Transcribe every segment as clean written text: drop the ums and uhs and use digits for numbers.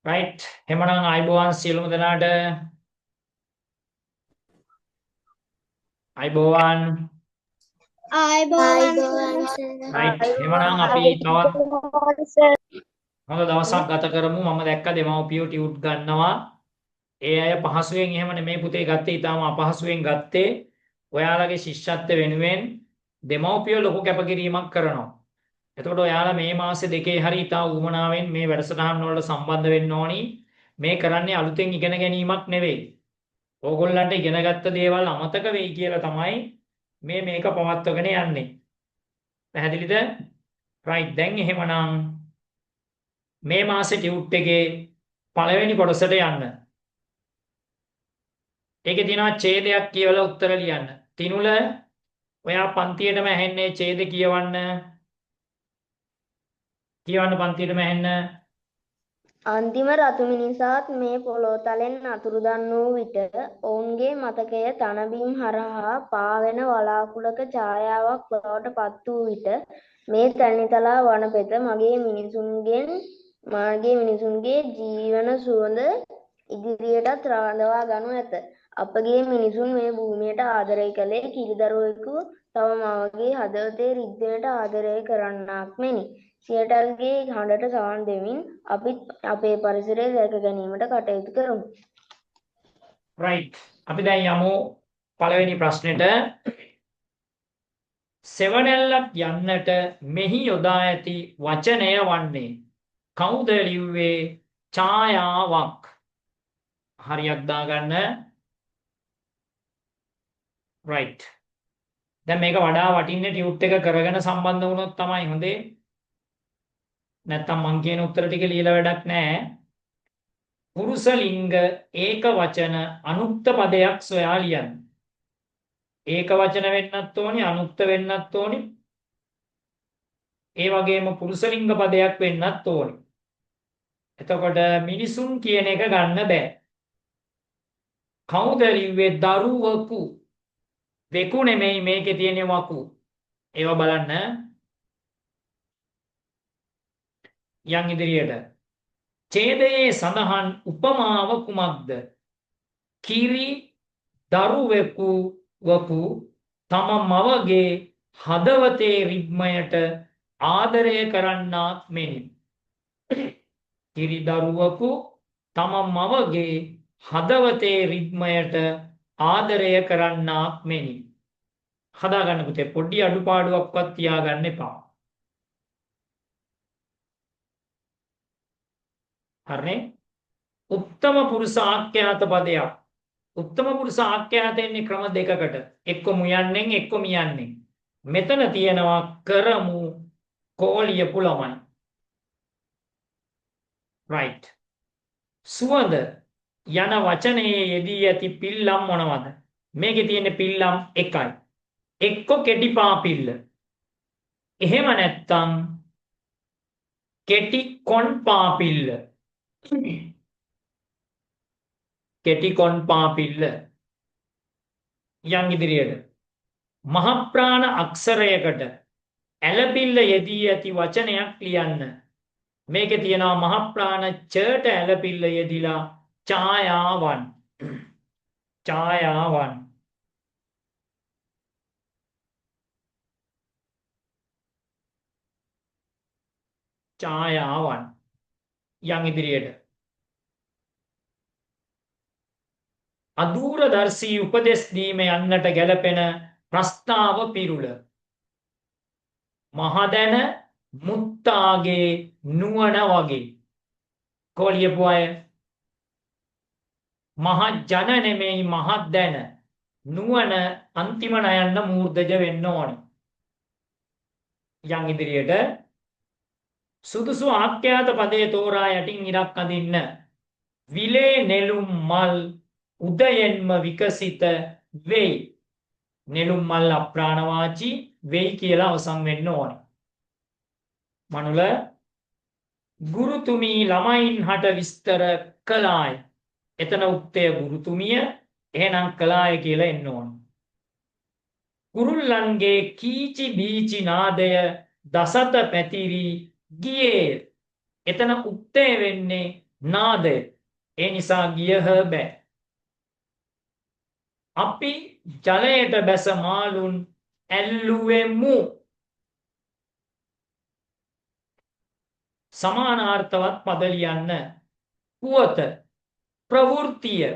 right එහෙමනම් අයිබෝවන් සියලුම දෙනාට අයිබෝවන් ආයුබෝවන් right එහෙමනම් අපි තවත් හොඳ දවසක් ගත කරමු මම දැක්ක දෙමව්පියෝ ටියුට් ගන්නවා ඒ අය පහසුවෙන් එහෙම නෙමෙයි පුතේ ගත්තේ ඊටාම අපහසුවෙන් ගත්තේ ඔයාලගේ ශිෂ්‍යත්ව වෙනුවෙන් දෙමව්පියෝ ලොකු කැපකිරීමක් කරනවා එතකොට ඔයාලා මේ මාසේ දෙකේ හරි ඊටා උවමනාවෙන් මේ වැඩසටහන් වලට සම්බන්ධ වෙන්න ඕනි මේ කරන්නේ අලුතෙන් ඉගෙන ගැනීමක් නෙවෙයි ඕගොල්ලන්ට ඉගෙනගත්ත දේවල් අමතක වෙයි කියලා තමයි මේක පවත්වගෙන යන්නේ. පැහැදිලිද? right දැන් එහෙමනම් මේ මාසේ ටියුට් එකේ පළවෙනි කොටසට යන්න. ඒකේ තියෙනවා ඡේදයක් කියවලා උත්තර ලියන්න. තිනුල ඔයා පන්තියටම ඇහෙන්නේ ඡේද කියවන්න. කියවන්න පන්තියටම ඇහෙන්න. අන්තිම රතු මිනිසාත් මේ පොළොව තලෙන් අතුරුදන් වූ විට ඔවුන්ගේ මතකය තනබිම් හරහා පාවෙන වලාකුළක ඡායාවක් බවට පත් වූ විට මේ තැනිතලා වනපෙත මගේ මිනිසුන්ගේ ජීවන සුවඳ ඉදිරියටත් රඳවා ගනු ඇත. අපගේ මිනිසුන් මේ භූමියට ආදරය කළේ කිරිදරුවෙකු තම මවගේ හදවතේ රිද්මයට ආදරය කරන්නාක් මෙනි. සියටල්ගේ හඬට සවන් දෙමින් අපිත් අපේ පරිසරය දැක ගැනීමට කටයුතු කරමු. right අපි දැන් යමු පළවෙනි ප්‍රශ්නෙට. සෙවණැල්ලක් යන්නට මෙහි යොදා ඇති වචනය වන්නේ කවුද ලිව්වේ ඡායාවක් හරියක් දාගන්න right දැන් මේක වඩා වටින්නේ ටියුට් එක කරගෙන සම්බන්ධ වුණොත් තමයි හොඳේ නැත්තම් මං කියන උත්තර ටික ලියලා වැඩක් නැහැ පුරුෂ ලිංග ඒක වචන අනුක්ත පදයක් සොයා ලියන්න ඒක වචන වෙන්නත් ඕනි අනුක්ත වෙන්නත් ඕනි ඒ වගේම පුරුෂ ලිංග පදයක් වෙන්නත් ඕනි එතකොට මිනිසුන් කියන එක ගන්න බෑ කවුද ලිව්වේ දරුවකු වෙකු නෙමෙයි මේකේ තියෙන වකු ඒව බලන්න යන් ඉදිරියට ඡේදයේ සඳහන් උපමාව කුමක්ද කිරි දරුවෙකු වකු තම මවගේ හදවතේ රිද්මයට ආදරය කරන්නාක් මෙනි කිරි දරුවකු තම මවගේ හදවතේ රිද්මයට ආදරය කරන්නාක් මෙනි හදාගන්න පුතේ පොඩි අඩුපාඩුවක්වත් තියාගන්න එපා හරිනේ උත්තම පුරුෂ ආඛ්‍යාත පදයක් උත්තම පුරුෂ ආඛ්‍යාත එන්නේ ක්‍රම දෙකකට එක්ක මුයන්නෙන් එක්ක මියන්නෙන් මෙතන තියෙනවා කරමු කෝලියපු ළමයි right සුවඳ යන වචනයේ යෙදී ඇති පිල්ලම් මොනවද මේකේ තියෙන පිල්ලම් එකයි එක්ක කෙටි පාපිල්ල එහෙම නැත්තම් කෙටි කොන් පාපිල්ල කෙටි කොන් පාපිල්ල යන් ඉදිරියට මහ ප්‍රාණ අක්ෂරයකට ඇලපිල්ල යෙදී ඇති වචනයක් ලියන්න මේකේ තියෙනවා මහ ප්‍රාණ චට ඇලපිල්ල යෙදිලා ඡායාවන් ඡායාවන් ඡායාවන් යන් ඉදිරියට අදූරදර්ශී උපදෙස් දීම යන්නට ගැලපෙන ප්‍රස්තාව පිරුල මහදැන මුත්තාගේ නුවණ වගේ කොලියපු අය මහ ජන නෙමෙයි මහත් දැන නුවණ අන්තිම නයන්න මූර්ධජ වෙන්න ඕන යන් ඉදිරියට සුදුසු ආඛ්‍යාත පදයේ තෝරා යටින් ඉරක් අඳින්න විලේ නෙළුම් මල් උදයෙන්ම විකසිත වෙයි නෙළුම් මල් අප්‍රාණවාචී වෙයි කියලා අවසන් වෙන්න ඕන මනුල ගුරුතුමී ළමයින් හට විස්තර කළාය එතන උක්තය ගුරුතුමිය එහෙනම් කළාය කියලා එන්න ඕන කුරුල්ලන්ගේ කීචි බීචි නාදය දසත පැතිරි ගියේ එතන උක්තය වෙන්නේ නාදය. ඒ නිසා ගියහ බෑ. අපි ජලයට බැස මාළුන් ඇල්ලුවෙමු. සමානාර්ථවත් පද ලියන්න. පුවත ප්‍රවෘත්තිය.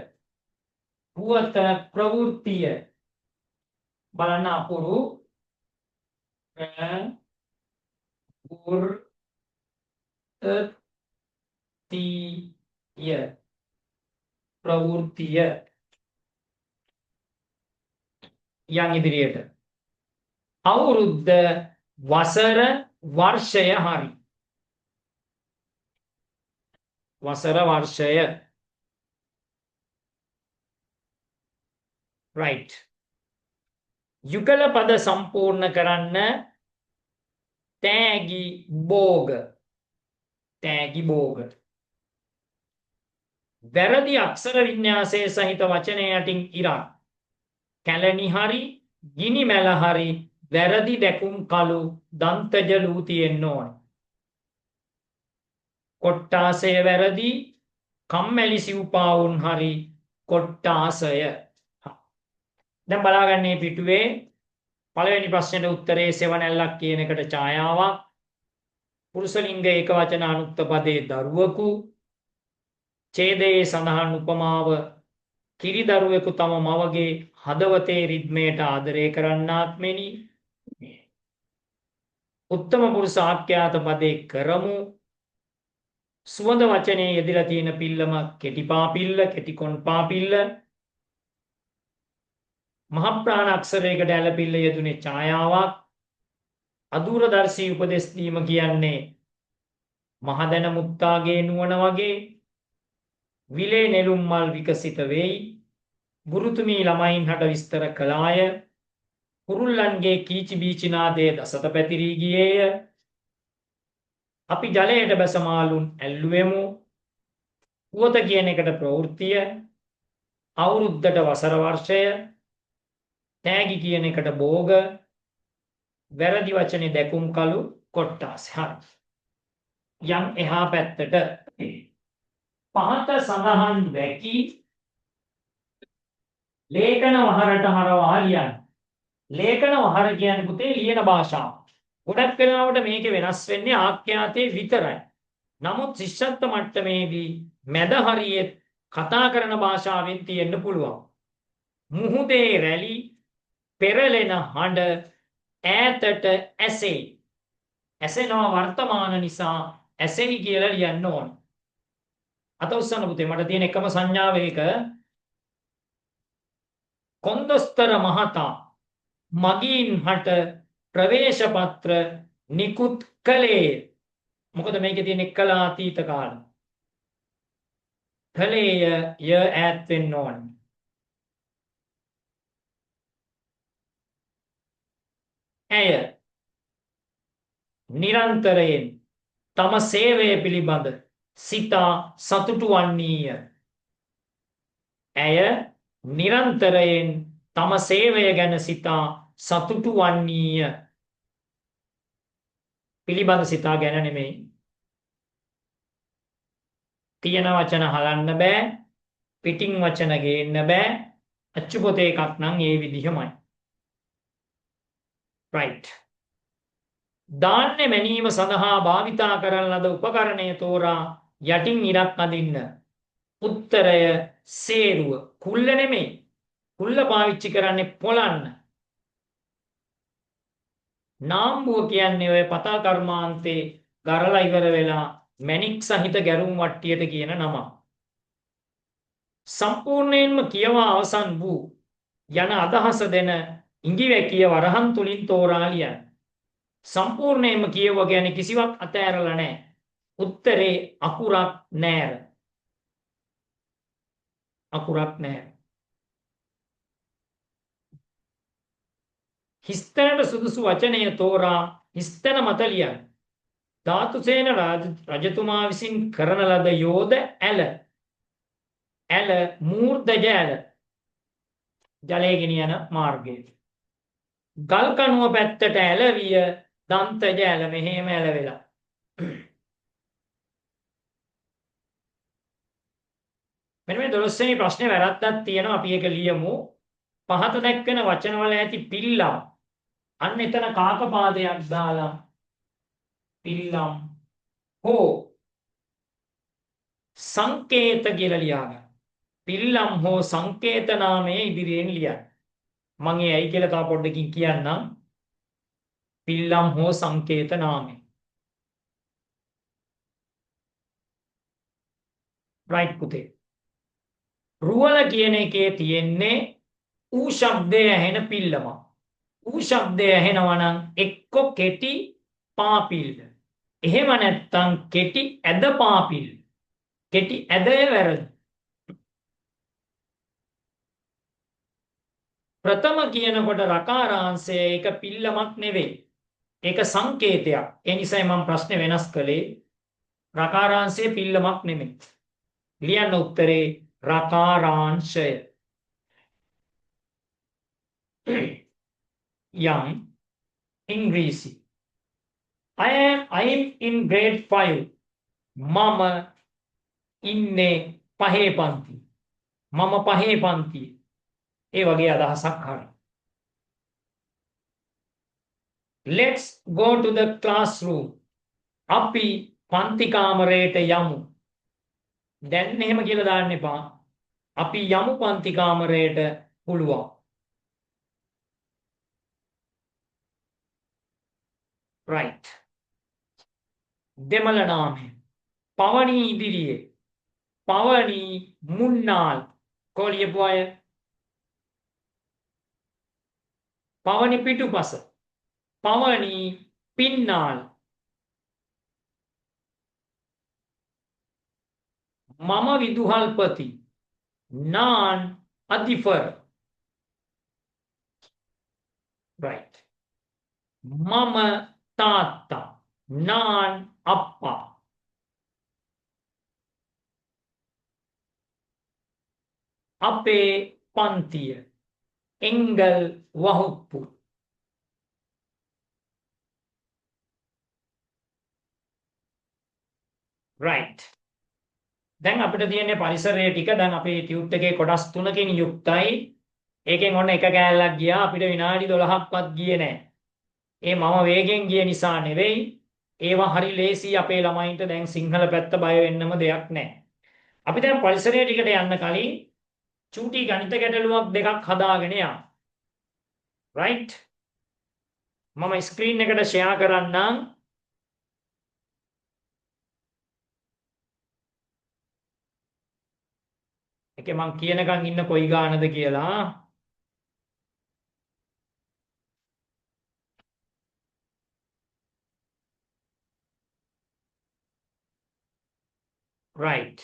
පුවත ප්‍රවෘත්තිය. බලන්න අපුරු ප්‍රවෘත්තිය. යන් ඉදිරියට. අවුරුද්ද වසර වර්ෂය හරි. වසර වර්ෂය. right. යුගල පද සම්පූර්ණ කරන්න. තෑගි භෝග. තෑගි භෝග. වැරදි අක්ෂර වින්‍යාසයේ සහිත වචනය යටින් ඉරක්. කැලණි හරි ගිනි මැල හරි වැරදි දැකුම් කළු දන්තජ ලූ තියෙන්න ඕන. කොට්ටාසය වැරදි කම්මැලි සිව්පාවුන් හරි කොට්ටාසය. දැන් බලාගන්න මේ පිටුවේ පළවෙනි ප්‍රශ්නෙට උත්තරේ සෙවණැල්ලක් කියන එකට ඡායාවක්. පුරුෂ ලිංග ඒක වචන අනුක්ත පදේ දරුවකු. ඡේදයේ සඳහන් උපමාව කිරි දරුවෙකු තම මවගේ හදවතේ රිද්මයට ආදරය කරන්නාක් මෙනි. උත්තම පුරුෂ ආඛ්‍යාත පදේ කරමු. සුවඳ වචනේ යෙදලා තියෙන පිල්ලම කෙටි පාපිල්ල කෙටි කොන් පාපිල්ල. මහ ප්‍රාණ අක්ෂරයකට ඇලපිල්ල යෙදුනේ ඡායාවක්. අදූරදර්ශී උපදෙස් දීම කියන්නේ මහදැන මුත්තාගේ නුවණ වගේ. විලේ නෙළුම් මල් විකසිත වෙයි. ගුරුතුමී ළමයින් හට විස්තර කළාය. කුරුල්ලන්ගේ කීචි බීචි නාදයේ දසත පැතිරී ගියේය. අපි ජලයට බැස මාළුන් ඇල්ලුවෙමු. පුවත කියන එකට ප්‍රවෘත්තිය. අවුරුද්දට වසර වර්ෂය. තෑගි කියන එකට භෝග. වැරදි වචනේ දැකුම් කළු කොට්ටාස. හරි. යම් එහා පැත්තට පහත සඳහන් වැකි ලේඛන වහරට හරවා ලියන්න. ලේඛන වහර කියන්නේ පුතේ ලියන භාෂාව. ගොඩක් වෙලාවට මේක වෙනස් වෙන්නේ ආඛ්‍යාතේ විතරයි. නමුත් ශිෂ්‍යත්ව මට්ටමේදී මැද හරියේ කතා කරන භාෂාවෙන් තියෙන්න පුළුවන්. මුහුදේ රැලි පෙරලෙන හඬ ඈතට ඇසෙයි. ඇසෙනවා වර්තමාන නිසා ඇසෙයි කියලා ලියන්න ඕන. අත උස්සන්න පුතේ මට තියෙන එකම සංඥාව ඒක. කොන්දොස්තර මහතා මගීන් හට ප්‍රවේශ පත්‍ර නිකුත් කළේ. මොකද මේකේ තියෙන කල අතීත කාල. කලේය ය ඈත් වෙන්න ඕන. ඇය නිරන්තරයෙන් තම සේවය පිළිබඳ සිතා සතුටු වන්නීය. ඇය නිරන්තරයෙන් තම සේවය ගැන සිතා සතුටු වන්නීය. පිළිබඳ සිතා ගැන නෙමෙයි. තියෙන වචන හලන්න බෑ. පිටින් වචන ගේන්න බෑ. අච්චු පොතේ එකක් නම් ඒ විදිහමයි. right. ධාන්‍ය මැනීම සඳහා භාවිතා කරන ලද උපකරණය තෝරා යටින් ඉරක් අඳින්න. උත්තරය සේරුව. කුල්ල නෙමෙයි. කුල්ල පාවිච්චි කරන්නේ පොලන්න. නාම්බුව කියන්නේ ඔය පතා කර්මාන්තේ ගරලා ඉවර වෙලා මැණික් සහිත ගැරුම් වට්ටියට කියන නම. සම්පූර්ණයෙන්ම කියවා අවසන් වූ යන අදහස දෙන ඉඟිවැකිය වරහන් තුලින් තෝරා ලියන්න. සම්පූර්ණයෙන්ම කියවුවා කියන්නේ කිසිවක් අතෑරලා නැහැ. උත්තරේ අකුරක් නෑර. අකුරක් නෑර. හිස්තැනට සුදුසු වචනය තෝරා හිස්තැන මත ලියන්න. ධාතුසේන රජතුමා විසින් කරන ලද යෝධ ඇල. ඇල මූර්ධජ ඇල. ජලය ගෙනියන මාර්ගය. ගල් කණුව පැත්තට ඇලවිය දන්තජ ඇල. මෙහෙම ඇලවෙලා. මෙන්න මේ 12 වෙනි ප්‍රශ්නේ වැරද්දක් තියෙනවා අපි ඒක ලියමු. පහත දැක්වෙන වචනවල ඇති පිල්ලම් අන්න එතන කාක පාදයක් දාලා පිල්ලම් හෝ සංකේත කියලා ලියාගන්න. පිල්ලම් හෝ සංකේත නාමයේ ඉදිරියෙන් ලියන්න. මම ඒ ඇයි කියලා තව පොඩ්ඩකින් කියන්නම්. පිල්ලම් හෝ සංකේත නාමය. රයිට් පුතේ. රුවල කියන එකේ තියෙන්නේ ඌ ශබ්දය ඇහෙන පිල්ලම. ඌ ශබ්දය ඇහෙනවා නම් එක්ක කෙටි පාපිල්ල. එහෙම නැත්නම් කෙටි ඇද පාපිල්ල. කෙටි ඇදය වැරදි. ප්‍රථම කියනකොට රකාරාංශය ඒක පිල්ලමක් නෙවෙයි. ඒක සංකේතයක්. ඒ නිසායි මම ප්‍රශ්නේ වෙනස් කළේ. රකාරාංශය පිල්ලමක් නෙමෙයි. ලියන්න උත්තරේ රකාරාංශය. යම් ඉංග්‍රීසි. I'm in grade 5. මම ඉන්නේ පහේ පන්ති. මම පහේ පන්ති. ඒ වගේ අදහසක් හරි. Let's go to the classroom. අපි පන්ති කාමරයට යමු. දැන් එහෙම කියලා දාන්න එපා. අපි යමු පන්ති කාමරයට පුළුවන්. right. දෙමළ නාමය. පවණි ඉදිරියේ. පවණි මුන්නාල්. කොලියපු අය. පවණි පිටුපස. පවණි පින්නාල්. මම විදුහල්පති. නාන් අධිපර. right. මම තාත්තා. නාන් අප්පා. අපේ පන්තිය. එංගල් වහුප්පු. right. දැන් අපිට තියෙන්නේ පරිසරය ටික. දැන් අපේ ටියුට් එකේ කොටස් 3කින් යුක්තයි. ඒකෙන් ඔන්න එක කෑල්ලක් ගියා. අපිට විනාඩි 12ක්වත් ගියේ නැහැ. ඒ මම වේගෙන් ගිය නිසා නෙවෙයි. ඒවා හරි ලේසි අපේ ළමයින්ට. දැන් සිංහල පැත්ත බය වෙන්නම දෙයක් නැහැ. අපි දැන් පරිසරය ටිකට යන්න කලින් චූටි ගණිත ගැටලුවක් දෙකක් හදාගෙන යමු. right. මම ස්ක්‍රීන් එකට ෂෙයා කරන්නම්. ඒකේ මං කියනකම් ඉන්න කොයි ගානද කියලා. right.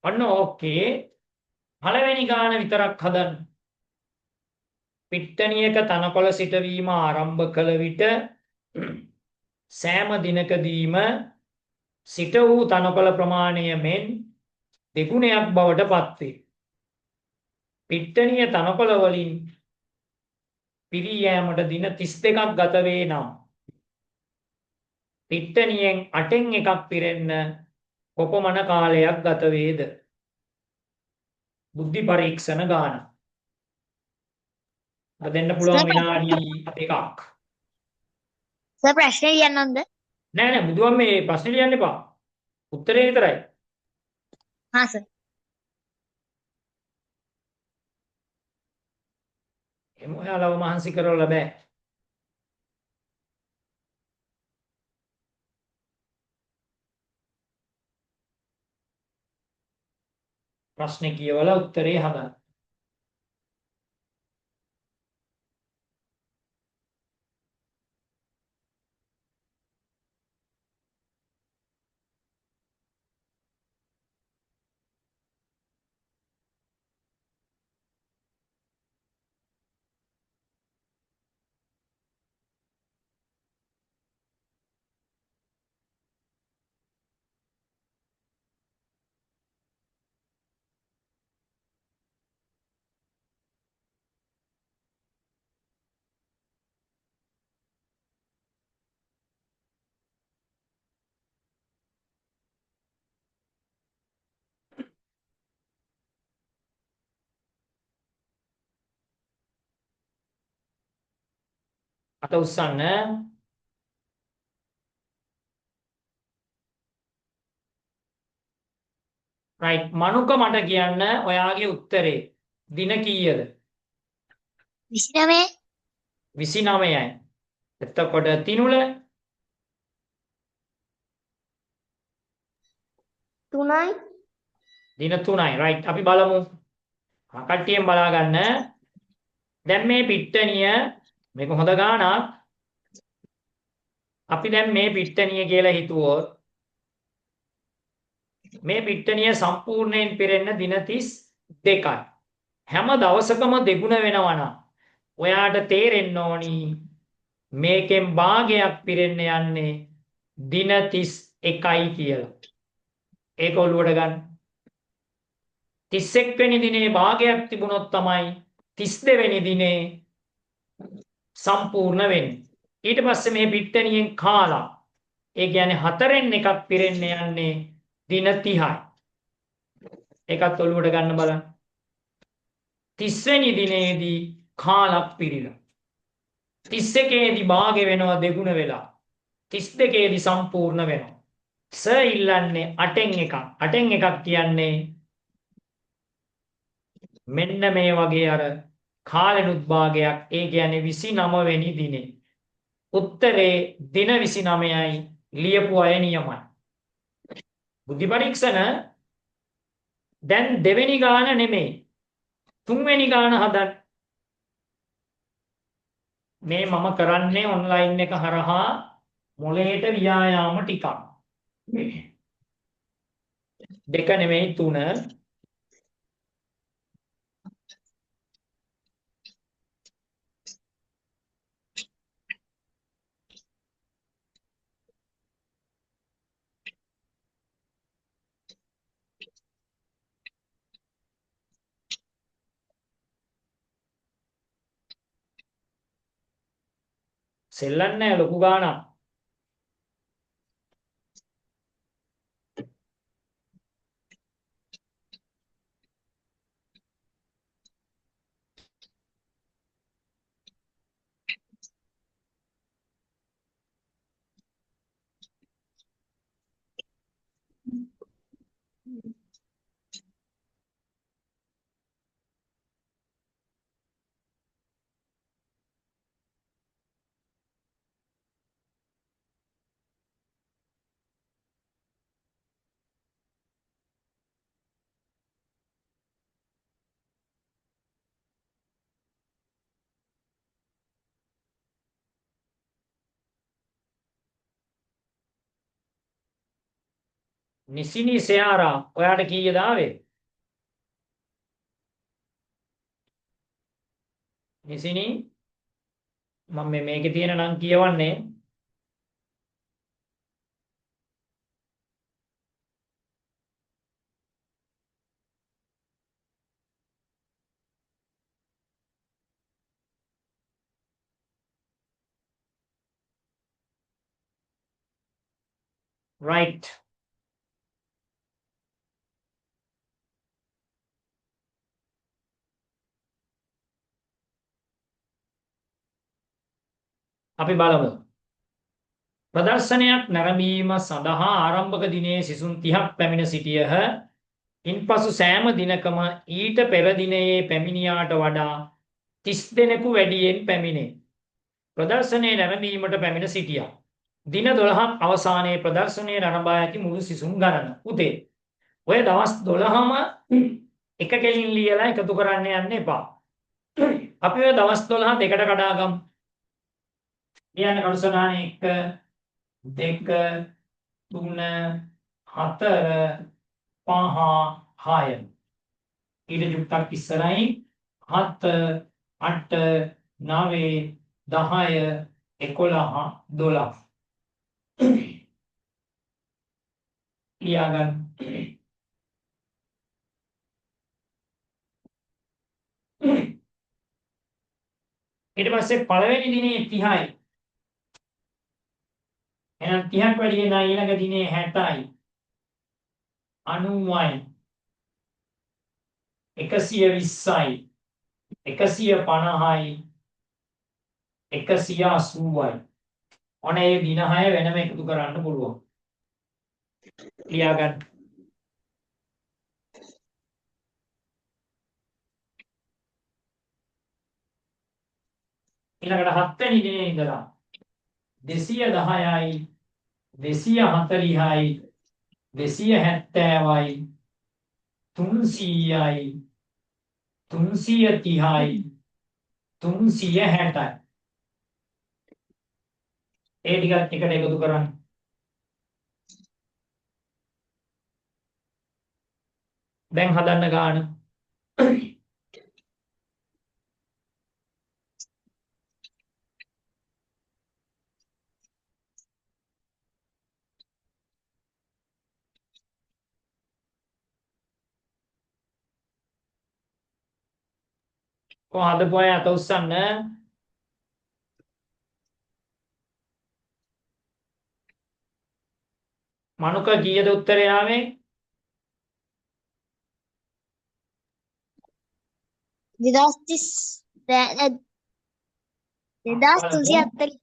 ඔන්න ඕකේ. පළවෙනි ගාන විතරක් හදන්න. පිට්ටනියක තනකොළ සිටවීම ආරම්භ කළ විට සෑම දිනකදීම සිට වූ තනකොළ ප්‍රමාණය මෙන් දෙගුණයක් බවට පත්වේ. පිට්ටනිය තනකොළ වලින් පිරී යෑමට දින 32ක් ගත වේ නම් පිට්ටනියෙන් 8න් එකක් පිරෙන්න කොපමණ කාලයක් ගත වේද? බුද්ධි පරීක්ෂණ ගාන. දෙන්න පුළුවන් විනාඩි 2ක්. සර් ප්‍රශ්නේ ලියන්න ඕනද? නෑ නෑ බුදුන් මේ ප්‍රශ්නේ ලියන්න එපා. උත්තරේ විතරයි. හා සර්. එමු ඔයාලව මහන්සි කරවල බෑ. ප්‍රශ්නේ කියවලා උත්තරේ හදන්න. අත උස්සන්න. right මනුක මට කියන්න ඔයාගේ උත්තරේ දින කීයද? 29. 29යි. එතකොට තිනුල 3යි. දින 3යි. right අපි බලමු. කට්ටියෙන් බලා ගන්න. දැන් මේ පිට්ටනිය මේක හොඳ ගාණක්. අපි දැන් මේ පිට්ටනිය කියලා හිතුවොත් මේ පිට්ටනිය සම්පූර්ණයෙන් පිරෙන්න දින 32යි. හැම දවසකම දෙගුණ වෙනවා නම් ඔයාට තේරෙන්න ඕනි මේකෙන් භාගයක් පිරෙන්න යන්නේ දින 31යි කියලා. ඒක ඔළුවට ගන්න. 31 වෙනි දිනේ භාගයක් තිබුණොත් තමයි 32 වෙනි දිනේ සම්පූර්ණ වෙන්නේ. ඊට පස්සේ මේ පිට්ටනියෙන් කාලා ඒ කියන්නේ 4න් එකක් පිරෙන්න යන්නේ දින 30යි. ඒකත් ඔළුවට ගන්න බලන්න. 30 වෙනි දිනේදී කාලක් පිරිලා. 31 ේදී භාගෙ වෙනවා දෙගුණ වෙලා. 32 ේදී සම්පූර්ණ වෙනවා. ස ඉල්ලන්නේ 8න් එකක්. 8න් එකක් කියන්නේ මෙන්න මේ වගේ අර කාලෙනුත් භාගයක්. ඒ කියන්නේ 29 වෙනි දිනේ. උත්තරේ දින 29යි ලියපු අය නියමයි. බුද්ධි පරීක්ෂණ දැන් දෙවෙනි ගාන නෙමෙයි. තුන්වෙනි ගාන හදන්න. මේ මම කරන්නේ ඔන්ලයින් එක හරහා මොළයට ව්‍යායාම ටිකක්. දෙක නෙමෙයි 3. සෙල්ලන්නේ ලොකු ගානක්. නිසිනි සයාරා ඔයාට කීයද ආවේ? නිසිනි මම මේකේ තියෙන නම් කියවන්නේ. right අපි බලමු. ප්‍රදර්ශනයක් නැරඹීම සඳහා ආරම්භක දිනයේ සිසුන් 30ක් පැමිණ සිටියහ. ඉන්පසු සෑම දිනකම ඊට පෙර දිනයේ පැමිණියාට වඩා 30 දෙනෙකු වැඩියෙන් පැමිණේ. ප්‍රදර්ශනයේ නැරඹීමට පැමිණ සිටියා. දින 12ක් අවසානයේ ප්‍රදර්ශනයේ නරඹා ඇති මුළු සිසුන් ගණන. උදේ ඔය දවස් 12ම එක කෙලින් ලියලා එකතු කරන්න යන්න එපා. අපි ඔය දවස් 12 දෙකට කඩා ගමු. ලියන්න කරුසනානේ 1 2 3 4 5 6 ඊට යුක්තක් ඉස්සරහින් 7 8 9 10 11 12 ලියාගන්න. ඊට පස්සේ පළවෙනි දිනේ 30යි. එහෙනම් 30ක් වැඩි වෙනා ඊළඟ දිනේ 60යි. 90යි. 120යි. 150යි. 180යි. ඔන්න ඒ දින 6 වෙනම එකතු කරන්න පුළුවන්. ලියාගන්න. ඊළඟට 7 වෙනි දිනේ ඉඳලා 210යි 240යි 270යි 300යි 330යි 360යි ඒ ටිකත් එකට එකතු කරන්න. දැන් හදන්න ගාන. කොහොමද පොය අත උස්සන්න. මනුක කීයද උත්තරය ආවේ? 2030 2340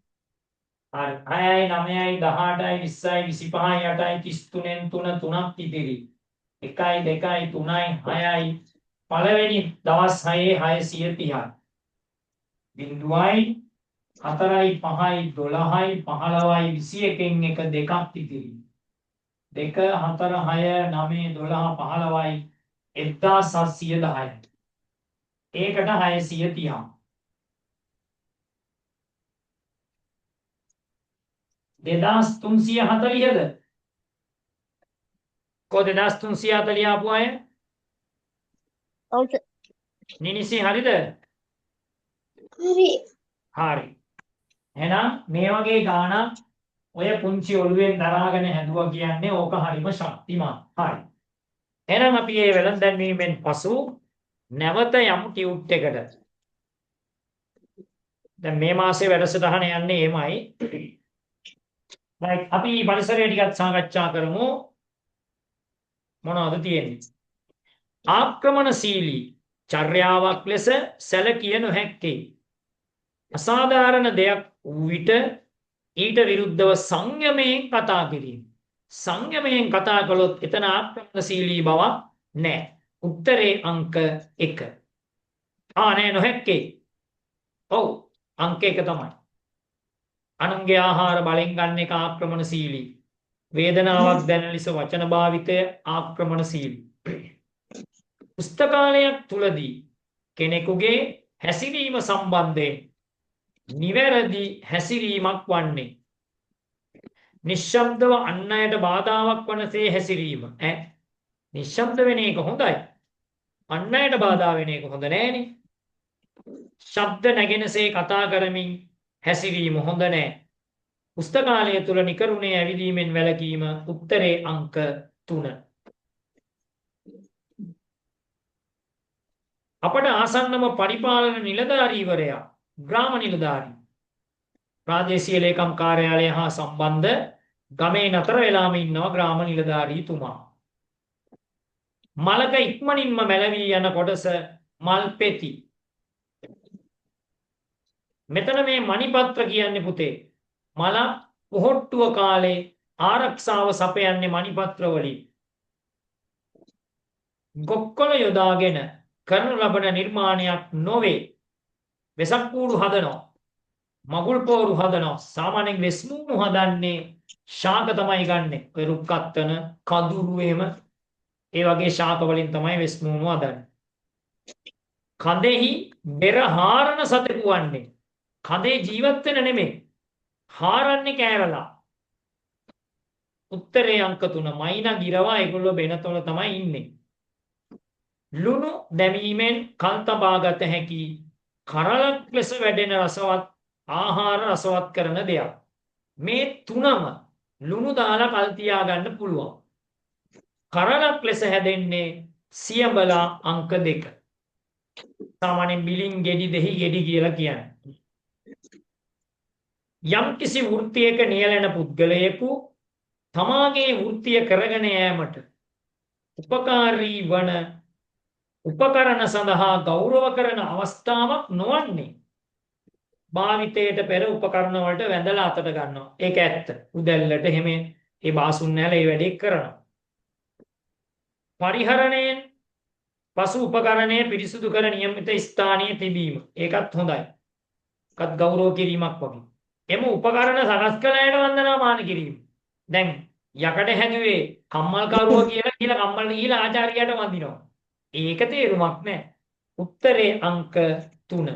හරි 6යි 9යි 18යි 20යි 25යි 8යි 33න් 3 3ක් ඉතිරි 1යි 2යි 3යි 6යි පළවෙනි දවස් 6ේ 630යි බිඳුවයි 4යි 5යි 12යි 15යි 21න් 1 2ක් ඉතිරි 2 4 6 9 12 15යි 1710යි ඒකට 630ක් 2340ද? කො 2340 ආපු අය? ඔව් සර්. නිනිසි හරිද? හරි. හරි. එහෙනම් මේ වගේ ගාණක් ඔය පුංචි ඔළුවෙන් දරාගෙන හැදුවා කියන්නේ ඕක හරිම ශක්තිමත්. හරි. එහෙනම් අපි මේ වෙලඳ දැන්වීමෙන් පසු නැවත යමු ටියුට් එකට. දැන් මේ මාසේ වැඩසටහන යන්නේ එමයයි. right අපි පරිසරය ටිකක් සාකච්ඡා කරමු. මොනවද තියෙන්නේ? ආක්‍රමණශීලී චර්යාවක් ලෙස සැලකිය නොහැක්කේ අසාධාරණ දෙයක් වූ විට ඊට විරුද්ධව සංයමයෙන් කතා කිරීම. සංයමයෙන් කතා කළොත් එතන ආක්‍රමණශීලී බවක් නැහැ. උත්තරේ අංක 1. නෑ නොහැක්කේ. ඔව් අංක 1 තමයි. අනුන්ගේ ආහාර බලෙන් ගන්න එක ආක්‍රමණශීලී. වේදනාවක් දැනෙන ලෙස වචන භාවිතය ආක්‍රමණශීලී. පුස්තකාලයක් තුලදී කෙනෙකුගේ හැසිරීම සම්බන්ධයෙන් නිවැරදි හැසිරීමක් වන්නේ නිශ්ශබ්දව අන් අයට බාධාවක් වනසේ හැසිරීම. නිශ්ශබ්ද වෙන එක හොඳයි. අන් අයට බාධා වෙන එක හොඳ නෑනේ. ශබ්ද නැගෙනසේ කතා කරමින් හැසිරීම හොඳ නෑ. පුස්තකාලය තුල නිකරුණේ ඇවිදීමෙන් වැළකීම උත්තරේ අංක 3. අපට ආසන්නම පරිපාලන නිලධාරීවරයා ග්‍රාම නිලධාරී ප්‍රාදේශීය ලේකම් කාර්යාලය හා සම්බන්ධ ගමේ නතර වෙලාම ඉන්නවා ග්‍රාම නිලධාරීතුමා. මලක ඉක්මනින්ම මැලවී යන කොටස මල් පෙති. මෙතන මේ මණිපත්‍ර කියන්නේ පුතේ මල පොහොට්ටුව කාලේ ආරක්ෂාව සපයන්නේ මණිපත්‍ර වලින්. ගොක්කොල යොදාගෙන කරන ලබන නිර්මාණයක් නොවේ. වෙසක් කූඩු හදනවා. මගුල් පෝරු හදනවා. සාමාන්‍යයෙන් වෙස්මුණු හදන්නේ ශාක තමයි ගන්නෙ. ඔය රුක්කත්තන කඳුරු එහෙම ඒ වගේ ශාක වලින් තමයි වෙස්මුණු හදන්නේ. කඳෙහි බෙර හාරන සතෙකු වන්නේ. කඳේ ජීවත් වෙන නෙමෙයි. හාරන්නේ කෑරලා. උත්තරේ අංක 3 මයිනා ගිරවා ඒගොල්ලෝ බෙනතොල තමයි ඉන්නේ. ලුණු දැමීමෙන් කල් තබාගත හැකි කරලක් ලෙස වැඩෙන රසවත් ආහාර රසවත් කරන දෙයක්. මේ තුනම ලුණු දාලා කල් තියා ගන්න පුළුවන්. කරලක් ලෙස හැදෙන්නේ සියඹලා අංක 2. සාමාන්‍යයෙන් බිලින් ගෙඩි දෙහි ගෙඩි කියලා කියන්නේ. යම් කිසි වෘත්තියක නියැලෙන පුද්ගලයෙකු තමාගේ වෘත්තිය කරගෙන යාමට උපකාරී වන උපකරණ සඳහා ගෞරව කරන අවස්ථාවක් නොවන්නේ භාවිතයට පෙර උපකරණ වලට වැඳලා අතට ගන්නවා. ඒක ඇත්ත. උදැල්ලට එහෙම ඒ බාසුන් නැල ඒ වැඩේ කරනවා. පරිහරණයෙන් පසු උපකරණය පිරිසුදු කර නියමිත ස්ථානයේ තිබීම. ඒකත් හොඳයි. ඒකත් ගෞරව කිරීමක් වගේ. එම උපකරණ සකස් කළ අයට වන්දනාමාන කිරීම. දැන් යකඩ හැදුවේ කම්මල්කරුවෝ කියලා කම්මල් ගිහිලා ආචාර්යයට වඳිනවා. ඒක තේරුමක් නැහැ. උත්තරේ අංක 3.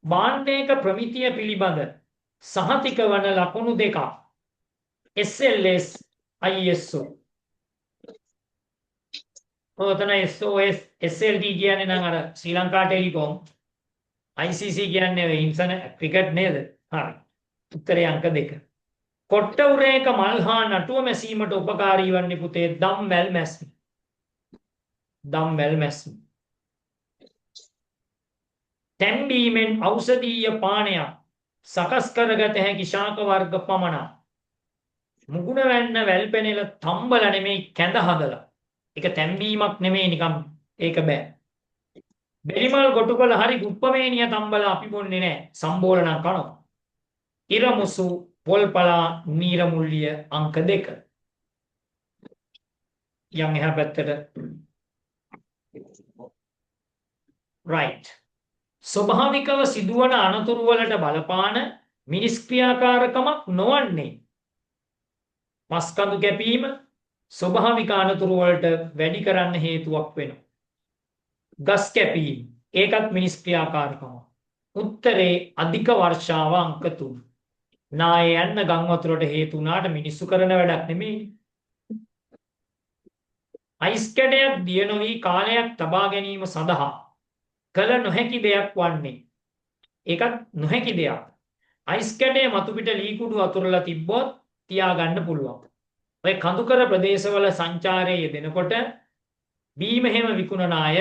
භාණ්ඩයක ප්‍රමිතිය පිළිබඳ සහතික වන ලකුණු දෙකක්. SLS ISO. ඔතන SOS SLT කියන්නේ නම් අර ශ්‍රී ලංකා ටෙලිකොම්, ICC කියන්නේ ඉන්සන ක්‍රිකට් නේද? හරි. උත්තරේ අංක 2. කොට්ට උරේක මල් හා නටුව මැසීමට උපකාරී වන්නේ පුතේ දම්වැල් මැස්ම. දම්වැල් මැස්ම. තැම්බීමෙන් ඖෂධීය පානයක් සකස් කරගත හැකි ශාක වර්ග පමණක්. මුගුණ වැන්න වැල්පෙනෙල තම්බල නෙමෙයි කැඳ හදලා. ඒක තැම්බීමක් නෙමෙයි නිකම් ඒක බෑ. බෙරිමල් ගොටු කළ හරි ගුප්පමේනිය තම්බලා අපි බොන්නේ නැහැ. සම්බෝල නම් කනවා. ඉරමුසු පොල්පලා නීරමුල්ලිය අංක 2. යම් එහා පැත්තට right. ස්වභාවිකව සිදුවන අනතුරු වලට බලපාන මිනිස් ක්‍රියාකාරකමක් නොවන්නේ මස්කඳු කැපීම ස්වභාවික අනතුරු වලට වැඩි කරන්න හේතුවක් වෙනවා. ගස් කැපීම ඒකත් මිනිස් ක්‍රියාකාරකමක්. උත්තරේ අධික වර්ෂාව අංක 3. නාය යන්න ගම් වතුරට හේතු වුණාට මිනිස්සු කරන වැඩක් නෙමෙයි. අයිස් කැටයක් දිය නොවි කාලයක් තබා ගැනීම සඳහා කළ නොහැකි දෙයක් වන්නේ. ඒකත් නොහැකි දෙයක්. අයිස් කැටය මතු පිට ලී කුඩු අතුරලා තිබ්බොත් තියාගන්න පුළුවන්. ඔය කඳුකර ප්‍රදේශවල සංචාරයේ යෙදෙනකොට බීම හැම විකුණන අය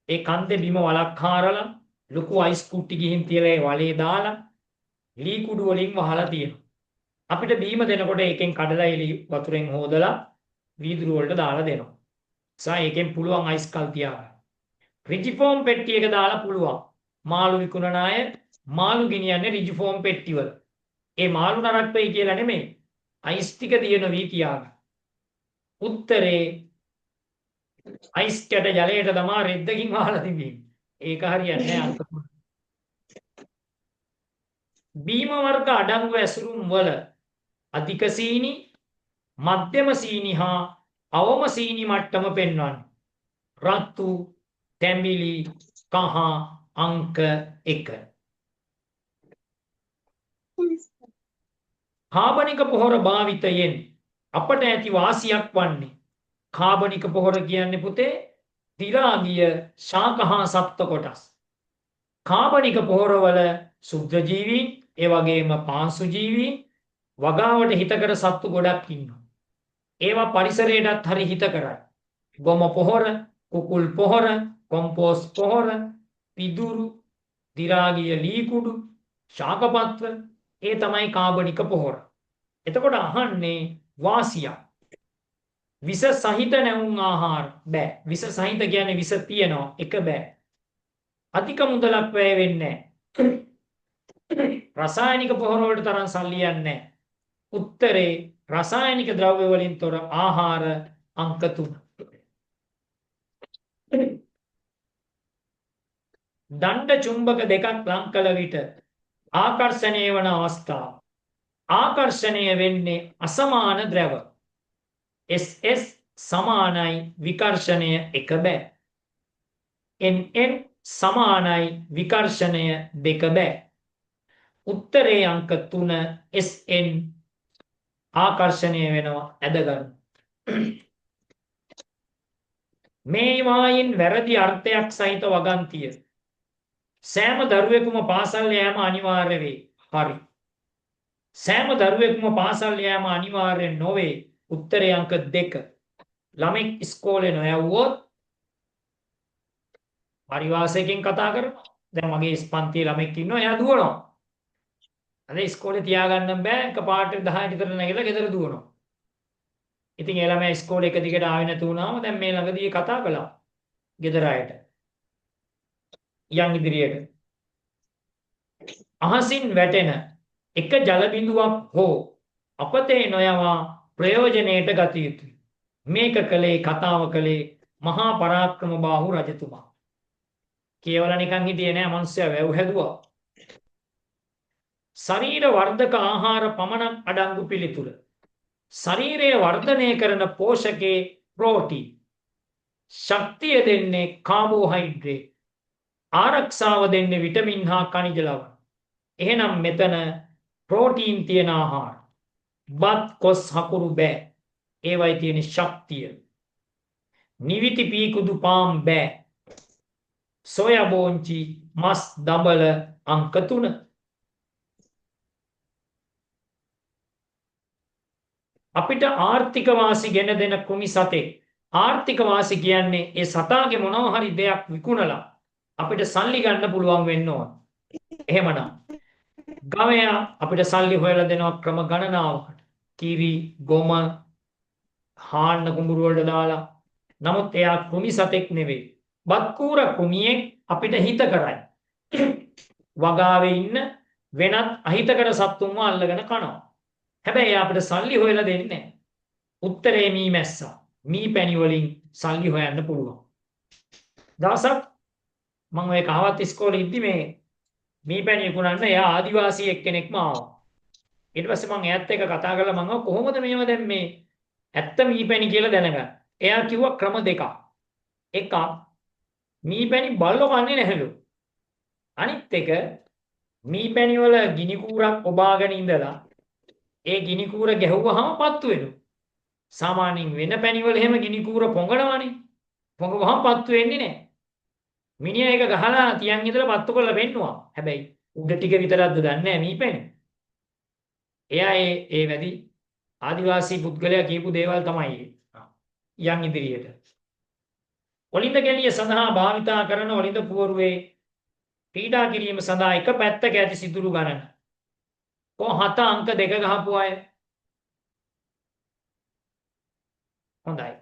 ඒ කන්දේ බිම වලක් හාරලා ලොකු අයිස් කුට්ටි ගිහින් තියලා ඒ වලේ දාලා ලී කුඩු වලින් වහලා තියෙනවා. අපිට බීම දෙනකොට ඒකෙන් කඩලා එලි වතුරෙන් හොදලා වීදුරු වලට දාලා දෙනවා. ඒකෙන් පුළුවන් අයිස් කල් තියාගන්න. රිජිෆෝම් පෙට්ටියක දාලා පුළුවන්. මාළු විකුණන අය මාළු ගෙනියන්නේ රිජිෆෝම් පෙට්ටිවල. ඒ මාළු නරක් වෙයි කියලා නෙමෙයි. අයිස් ටික දිය නොවි තියාගන්න. උත්තරේ අයිස් කැට ජලයට තමා රෙද්දකින් වහලා තිබීම. ඒක හරියන්නේ නැහැ අංක 3. බීම වර්ග අඩංගු ඇසුරුම් වල අධික සීනි, මධ්‍යම සීනි හා අවම සීනි මට්ටම පෙන්වන්න. රතු, තැඹිලි, කහ අංක 1. කාබනික පොහොර භාවිතයෙන් අපට ඇති වාසියක් වන්නේ කාබනික පොහොර කියන්නේ පුතේ දිරා ගිය ශාක හා සත්ත්ව කොටස්. කාබනික පොහොරවල ශුද්ධ ජීවීන් ඒ වගේම පාංශු ජීවීන් වගාවට හිතකර සත්තු ගොඩක් ඉන්නවා. ඒවා පරිසරයටත් හරි හිතකරයි. ගොම පොහොර, කුකුල් පොහොර, කොම්පෝස් පොහොර, පිදුරු, දිරා ගිය ලී කුඩු, ශාකපත්‍ර ඒ තමයි කාබනික පොහොර. එතකොට අහන්නේ වාසියක්. විස සහිත නැවුම් ආහාර බෑ. විස සහිත කියන්නේ විස තියනවා එක බෑ. අධික මුදලක් වැය වෙන්නේ නැහැ. රසායනික පොහොර වලට තරම් සල්ලි යන්නේ නැහැ. උත්තරේ රසායනික ද්‍රව්‍ය වලින් තොර ආහාර අංක 3. දණ්ඩ චුම්බක දෙකක් ලං කළ විට ආකර්ෂණය වන අවස්ථාව. ආකර්ෂණය වෙන්නේ අසමාන ද්‍රව. SS සමානයි විකර්ෂණය එක බෑ. NN සමානයි විකර්ෂණය දෙක බෑ. උත්තරේ අංක 3 SN ආකර්ෂණය වෙනවා ඇද ගන්න. මේ වායින් වැරදි අර්ථයක් සහිත වගන්තිය. සෑම දරුවෙකුම පාසල් යෑම අනිවාර්ය වේ. හරි. සෑම දරුවෙකුම පාසල් යෑම අනිවාර්ය නොවේ. උත්තරේ අංක 2. ළමෙක් ඉස්කෝලේ නොයවුවොත් පරිවාසයකින් කතා කරනවා. දැන් මගේ පන්තියේ ළමෙක් ඉන්නවා එයා දුවනවා. අද ඉස්කෝලේ තියාගන්න බෑ එකපාරට 10 විතර නැගිටලා ගෙදර දුවනවා. ඉතින් ඒ ළමයා ඉස්කෝලේ එක දිගට ආවේ නැතු වුණාම දැන් මේ ළඟදී කතා කළා ගෙදර අයට. යන් ඉදිරියට අහසින් වැටෙන එක ජල බිඳුවක් හෝ අපතේ නොයවා ප්‍රයෝජනයට ගත යුතුයි. මේක කළේ කතාව කළේ මහා පරාක්‍රම බාහු රජතුමා. කියවලා නිකන් හිටියේ නෑ මිනිස්සයා වැව් හැදුවා. ශරීර වර්ධක ආහාර පමණක් අඩංගු පිළිතුර. ශරීරය වර්ධනය කරන පෝෂකේ ප්‍රෝටීන්. ශක්තිය දෙන්නේ කාබෝහයිඩ්‍රේට්. ආරක්ෂාව දෙන්නේ විටමින් හා ಖನಿජ ලවණ. එහෙනම් මෙතන ප්‍රෝටීන් තියෙන ආහාර. බත් කොස් හකුරු බෑ. ඒවයි තියෙන ශක්තිය. නිවිති පීකුදු පාම් බෑ. සෝයා බෝංචි මස් දඹල අංක 3. අපිට ආර්ථික වාසි ගෙන දෙන කෘමි සතෙක්. ආර්ථික වාසි කියන්නේ ඒ සතාගේ මොනවා හරි දෙයක් විකුණලා අපිට සල්ලි ගන්න පුළුවන් වෙන්න ඕන. එහෙමනම් ගවයා අපිට සල්ලි හොයලා දෙනවා ක්‍රම ගණනාවකට. කිරි, ගොම, හාන්න කුඹුරු වලට දාලා. නමුත් එයා කෘමි සතෙක් නෙවෙයි. බත්කූර කෘමියෙක් අපිට හිත කරයි. වගාවේ ඉන්න වෙනත් අහිතකර සත්තුන්ව අල්ලගෙන කනවා. හැබැයි එයා අපිට සල්ලි හොයලා දෙන්නේ නැහැ. උත්තරේ මීමැස්සා. මීපැණි වලින් සල්ලි හොයන්න පුළුවන්. දවසක් මම ඔය කහවත් ඉස්කෝලේ ඉද්දි මේ මීපැණි විකුණන්න එයා ආදිවාසී එක්කෙනෙක්ම ආවා. ඊට පස්සේ මම එයාත් එක්ක කතා කරලා මම කොහොමද මේව දැන් මේ ඇත්ත මීපැණි කියලා දැනගන්න. එයා කිව්වා ක්‍රම දෙකක්. එකක් මීපැණි බල්ලෝ කන්නේ නැහැලු. අනිත් එක මීපැණි වල ගිනි කූරක් ඔබාගෙන ඉඳලා ඒ ගිනි කූර ගැහුවාම පත්තු වෙනවා. සාමාන්‍යයෙන් වෙන පැණි වල එහෙම ගිනි කූර පොඟනවනේ. පොඟවහම පත්තු වෙන්නේ නැහැ. මිනිහා ඒක ගහලා තියන් ඉඳලා පත්තු කරලා පෙන්නුවා. හැබැයි උඩ ටික විතරක්ද දන්නේ නැහැ මීපැණි. එයා ඒ වැඩි ආදිවාසී පුද්ගලයා කියපු දේවල් තමයි යන් ඉදිරියට. ඔලින්ද ගැලිය සඳහා භාවිතා කරන ඔලින්ද පුවරුවේ පීඩා කිරීම සඳහා එක පැත්තක ඇති සිදුරු ගණන. කො 7 අංක 2 ගහපු අය. හොඳයි.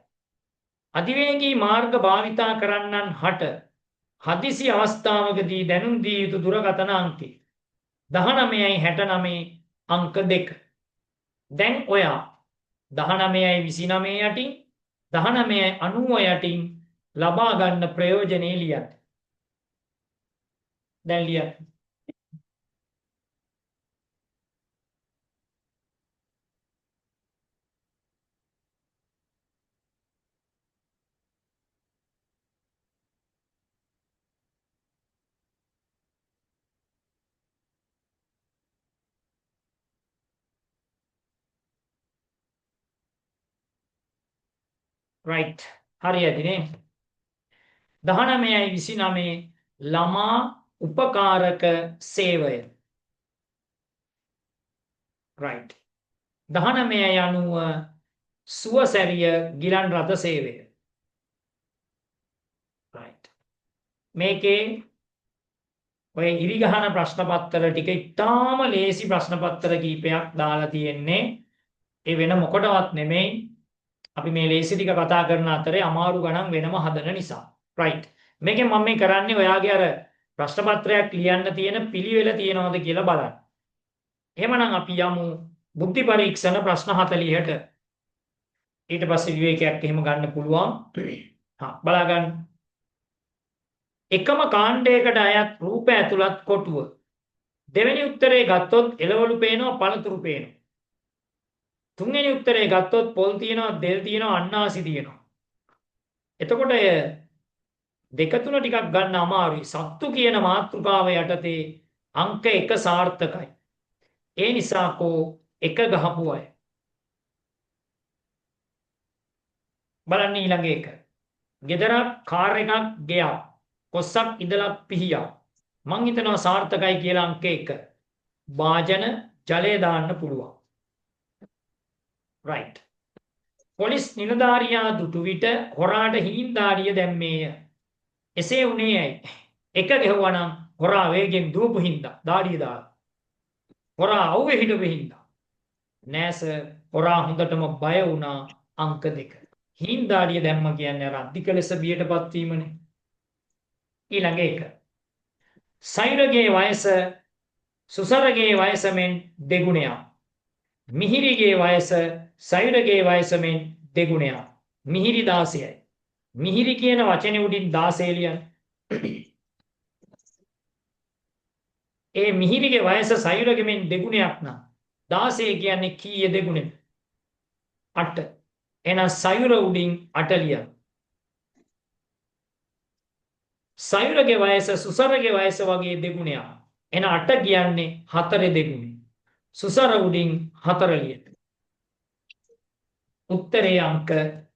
අධිවේගී මාර්ග භාවිතා කරන්නන් හට හදිසි අවස්ථාවකදී දැනුම් දිය යුතු දුරකථන අංකය 1969 අංක 2. දැන් ඔයා 1929 යටින් 1990 යටින් ලබා ගන්න ප්‍රයෝජනේ ලියන්න. දැන් ලියන්න. right. හරියටනේ. 1929 ළමා උපකාරක සේවය. right. 1990 සුවසැරිය ගිලන් රථ සේවය. right. මේකේ ඔය ඉරිගහන ප්‍රශ්න පත්‍ර ටික ඉතාම ලේසි ප්‍රශ්න පත්‍ර කීපයක් දාලා තියෙන්නේ. ඒ වෙන මොකටවත් නෙමෙයි. අපි මේ ලේසි ටික කතා කරන අතරේ අමාරු ගණන් වෙනම හදන නිසා. right. මේකෙන් මම මේ කරන්නේ ඔයාගේ අර ප්‍රශ්න පත්‍රයක් ලියන්න තියෙන පිළිවෙල තියෙනවද කියලා බලන්න. එහෙමනම් අපි යමු බුද්ධි පරීක්ෂණ ප්‍රශ්න 40ට. ඊට පස්සේ විවේකයක් එහෙම ගන්න පුළුවන්. බලා ගන්න. එකම කාණ්ඩයකට අයත් රූප ඇතුළත් කොටුව. දෙවෙනි උත්තරේ ගත්තොත් එළවලු පේනවා, පළතුරු පේනවා. තුන්වෙනි උත්තරේ ගත්තොත් පොල් තියෙනවා, දෙල් තියෙනවා, අන්නාසි තියෙනවා. එතකොට දෙක තුන ටිකක් ගන්න අමාරුයි. සත්තු කියන මාතෘකාව යටතේ අංක 1 සාර්ථකයි. ඒ නිසා කෝ 1 ගහපු අය. බලන්න ඊළඟ එක. ගෙදරක් කාර් එකක් ගියා. කොස්සක් ඉඳලා පිහියා. මං හිතනවා සාර්ථකයි කියලා අංක 1. වාජන ජලය දාන්න පුළුවන්. right. පොලිස් නිලධාරියා දුටු විට හොරාට හිඳාරිය දැම්මේය. එසේ වුණේ ඇයි? 1 ගෙවුවනම් හොරා වේගෙන් දුවපු හින්දා දාඩිය දාලා. හොරා අවුවේ හිටපු හින්දා. නෑස හොරා හොඳටම බය වුණා. අංක 2. හිඳාරිය දැම්ම කියන්නේ අර අධික ලෙස බියටපත් වීමනේ. ඊළඟ එක. සෛරගේ වයස සුසරගේ වයස මෙන් දෙගුණයක්. මිහිරිගේ වයස සයුරගේ වයස මෙන් දෙගුණයක්. මිහිරි 16යි. මිහිරි කියන වචනේ උඩින් 16 ලියන්න. ඒ මිහිරිගේ වයස සයුරගේ මෙන් දෙගුණයක් නම් 16 කියන්නේ කීයේ දෙගුණෙද? 8. එහෙනම් සයුර උඩින් 8 ලියන්න. සයුරගේ වයස සුසරගේ වයස වගේ දෙගුණයක්. එහෙනම් 8 කියන්නේ 4 දෙගුණේ. සුසර උඩින් 4 ලියන්න. උත්තරේ අංක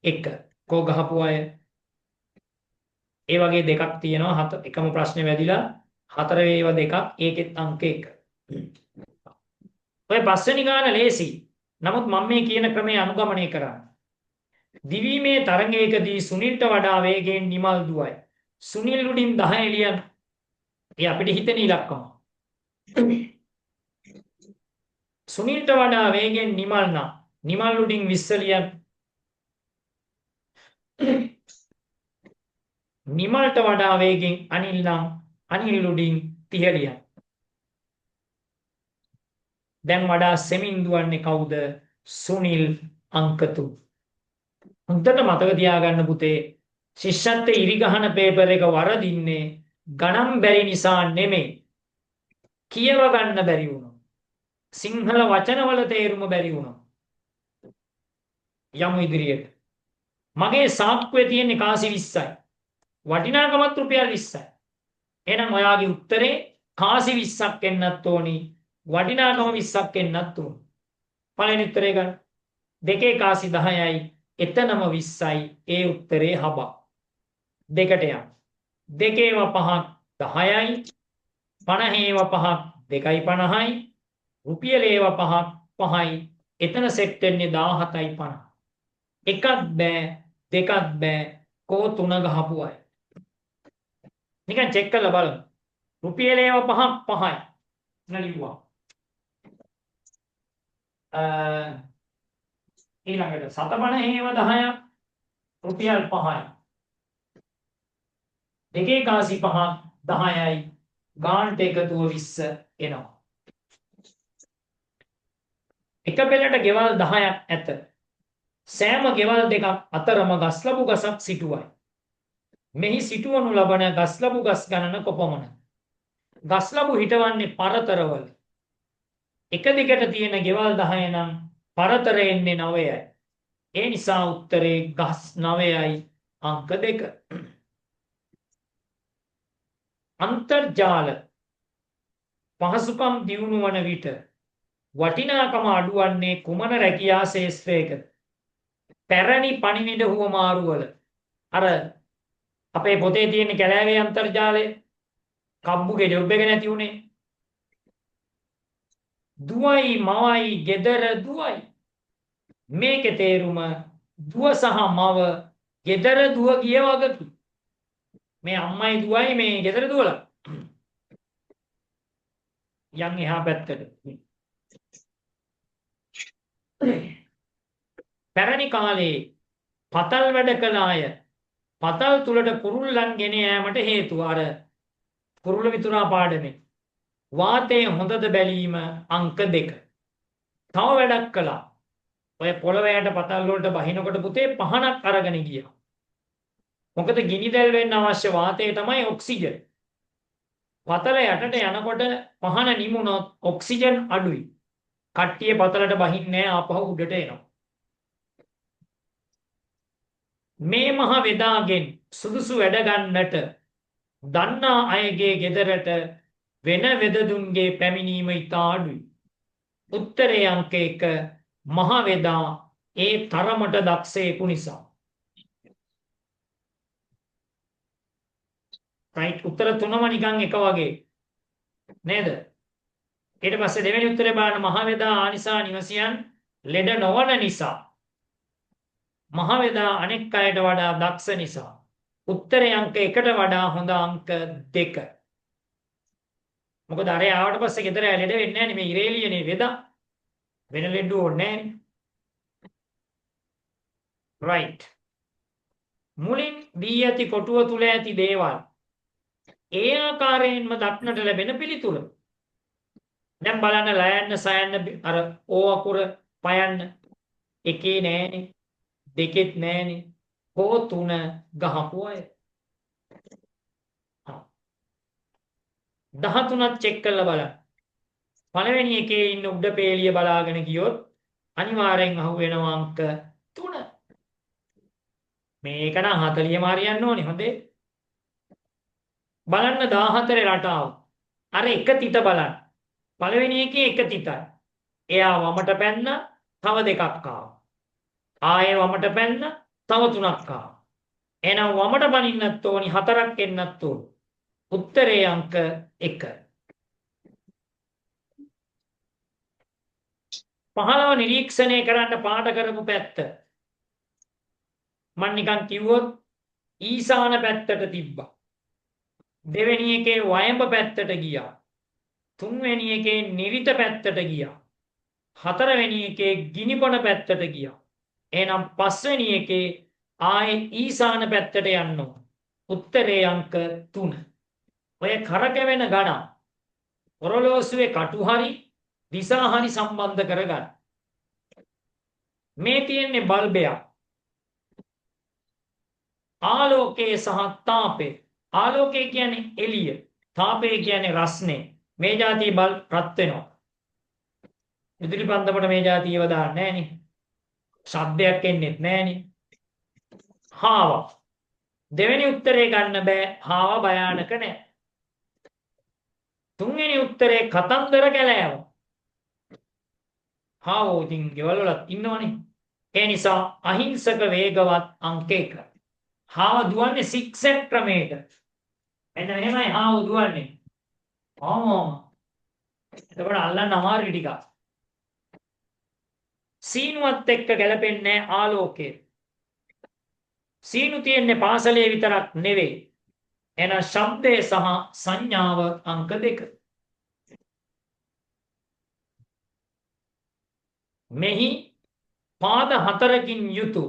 1. කෝ ගහපු අය? ඒ වගේ දෙකක් තියෙනවා. එකම ප්‍රශ්නේ වැදිලා 4 වේව දෙකක්. ඒකෙත් අංක 1. ඔය පස්වෙනි ගාන ලේසි. නමුත් මම මේ කියන ක්‍රමය අනුගමනය කරන්න. දිවීමේ තරඟයකදී සුනිල්ට වඩා වේගයෙන් නිමල් දුවයි. සුනිල් උඩින් 10 ලියන්න. ඒ අපිට හිතෙන ඉලක්කම. සුනිල්ට වඩා වේගෙන් නිමල් නම් නිමල් උඩින් 20 ලියන්න. නිමල්ට වඩා වේගෙන් අනිල් නම් අනිල් උඩින් 30 ලියන්න. දැන් වඩා සෙමින් දුවන්නේ කවුද? සුනිල් අංක 3. හොඳට මතක තියාගන්න පුතේ. ශිෂ්‍යත්වයේ ඉරි ගහන පේපර් එක වරදින්නේ ගණන් බැරි නිසා නෙමෙයි. කියව ගන්න බැරි වුණා. සිංහල වචනවල තේරුම බැරි වුණා. යමු ඉදිරියට. මගේ සාක්කුවේ තියෙන කාසි 20යි. වටිනාකමත් රුපියල් 20යි. එහෙනම් ඔයාගේ උත්තරේ කාසි 20ක් එන්නත් ඕනි. වටිනාකම 20ක් එන්නත් ඕනි. පළවෙනි උත්තරේ ගන්න. දෙකේ කාසි 10යි. එතනම 20යි. ඒ උත්තරේ හබ. දෙකට යන්න. දෙකේව පහක් 10යි. 50ඒව පහක් 2.50යි. රුපියලේව පහක් 5යි. එතන සෙට් වෙන්නේ 17යි 50. එකක් බෑ දෙකක් බෑ කෝ 3 ගහපු අය. නිකන් චෙක් කරලා බලන්න. රුපියලේව පහක් 5යි. නලිව්වා. ඊළඟට 7.50ඒව 10ක් රුපියල් 5යි. දෙකේ කාසි පහක් 10යි. ගානට එකතුව 20 එනවා. එක පෙළට ගෙවල් 10ක් ඇත. සෑම ගෙවල් දෙකක් අතරම ගස්ලබු ගසක් සිටුවයි. මෙහි සිටුවනු ලබන ගස්ලබු ගස් ගණන කොපමණද? ගස්ලබු හිටවන්නේ පරතරවල. එක දිගට තියෙන ගෙවල් 10 නම් පරතර එන්නේ 9යි. ඒ නිසා උත්තරේ ගස් 9යි අංක 2. අන්තර්ජාල පහසුකම් දියුණු වන විට වටිනාකම අඩුවන්නේ කුමන රැකියා ශේෂ්ත්‍රයකද? පැරණි පණිවිඩ හුවමාරුවල. අර අපේ පොතේ තියෙන කැලෑවේ අන්තර්ජාලය කම්බුගේ ජොබ් එක නැති උනේ. දුවයි මවයි ගෙදර දුවයි. මේකේ තේරුම දුව සහ මව ගෙදර දුව ගිය වගකි. මේ අම්මයි දුවයි මේ ගෙදර දුවලා. යන් එහා පැත්තට. පැරණි කාලේ පතල් වැඩ කළ අය පතල් තුලට කුරුල්ලන් ගෙන යාමට හේතුව අර කුරුල්ල විතුරා පාඩමේ වාතයේ හොඳද බැලීම අංක 2. තව වැඩක් කළා. ඔය පොළවයට පතල් වලට බහිනකොට පුතේ පහනක් අරගෙන ගියා. මොකද ගිනි දැල් වෙන්න අවශ්‍ය වාතය තමයි ඔක්සිජන්. පතල යටට යනකොට පහන නිමුණොත් ඔක්සිජන් අඩුයි. කට්ටිය පතලට බහින්නේ නැහැ ආපහු උඩට එනවා. මේ මහ වෙදාගෙන් සුදුසු වැඩ ගන්නට දන්නා අයගේ ගෙදරට වෙන වෙදදුන්ගේ පැමිණීම ඉතා අඩුයි. උත්තරේ අංක 1 මහ වෙදා ඒ තරමට දක්ෂයෙකු නිසා. රයිට්. උත්තර තුනම නිකන් එක වගේ නේද? ඊට පස්සේ දෙවෙනි උත්තරේ බලන්න. මහ වෙදා ආනිසා නිවසියන් ලෙඩ නොවන නිසා. මහ වෙදා අනෙක් අයට වඩා දක්ෂ නිසා. උත්තරේ අංක 1ට වඩා හොඳ අංක 2. මොකද අරේ ආවට පස්සේ ගෙදර ලෙඩ වෙන්නේ නැහැ නේ. මේ ඉරේලියනේ වෙදා. වෙන ලෙඩ ඕනේ නැහැ නේ. රයිට්. මුලින් දී ඇති කොටුව තුල ඇති දේවල් ඒ ආකාරයෙන්ම දක්නට ලැබෙන පිළිතුර. දැන් බලන්න ලයන්න සයන්න අර ඕ අකුර පයන්න එකේ නෑනේ දෙකෙත් නෑනේ කෝ තුන ගහපු අය 13ක් චෙක් කරලා බලන්න පළවෙනි එකේ ඉන්න උඩ පේලිය බලාගෙන ගියොත් අනිවාර්යෙන් අහුවෙනවා අංක 3 මේක නම් 40ම හරියන්න ඕනේ හොඳේ බලන්න 14 රටාව අර එක තිත බලන්න පළවෙනි එකේ එක තිතයි එයා වමට පැන්න තව දෙකක් ආවා ආයේ වමට පැන්න තව තුනක් ආවා එහෙනම් වමට පනින්නත් ඕනි හතරක් එන්නත් ඕනි උත්තරේ අංක 1 15 නිරීක්ෂණය කරන්න පාඩ කරපු පැත්ත මම නිකන් කිව්වොත් ඊසාන පැත්තට තිබ්බා දෙවෙනි එකේ වයඹ පැත්තට ගියා තුන්වෙනි එකේ නිරිත පැත්තට ගියා හතරවෙනි එකේ ගිනිකොන පැත්තට ගියා එහෙනම් පස්වෙනි එකේ ආයේ ඊසාන පැත්තට යන්න ඕන උත්තරේ අංක 3 ඔය කරකැවෙන ගණන් ඔරලෝසුවේ කටු හරි දිසා හරි සම්බන්ධ කරගන්න මේ තියෙන්නේ බල්බයක් ආලෝකයේ සහ තාපේ ආලෝකය කියන්නේ එළිය තාපය කියන්නේ රස්නේ මේ જાතිය බල්බ් රත් වෙනවා විදුලි පන්දමට මේ જાතියව දාන්නේ නැහනේ ශබ්දයක් එන්නේත් නැහනේ හාව දෙවෙනි උත්තරේ ගන්න බෑ හාව භයානක නැහැ තුන්වෙනි උත්තරේ කතන්දර කැලෑව හාවෝ ඉතින් ගෙවල් වලත් ඉන්නවනේ ඒ නිසා අහිංසක වේගවත් අංක 1 හාව දුවන්නේ සිග්සැග් ක්‍රමයට මෙන්න මෙහෙමයි හාව දුවන්නේ ආමෝ එතකොට අල්ලන්න අමාරුයි ටිකක් සීනුවත් එක්ක ගැලපෙන්නේ ආලෝකය සීනු තියෙන්නේ පාසලේ විතරක් නෙවෙයි එන ශබ්දේ සහ සංඥාව අංක 2 මෙහි පාද 4කින් යුතු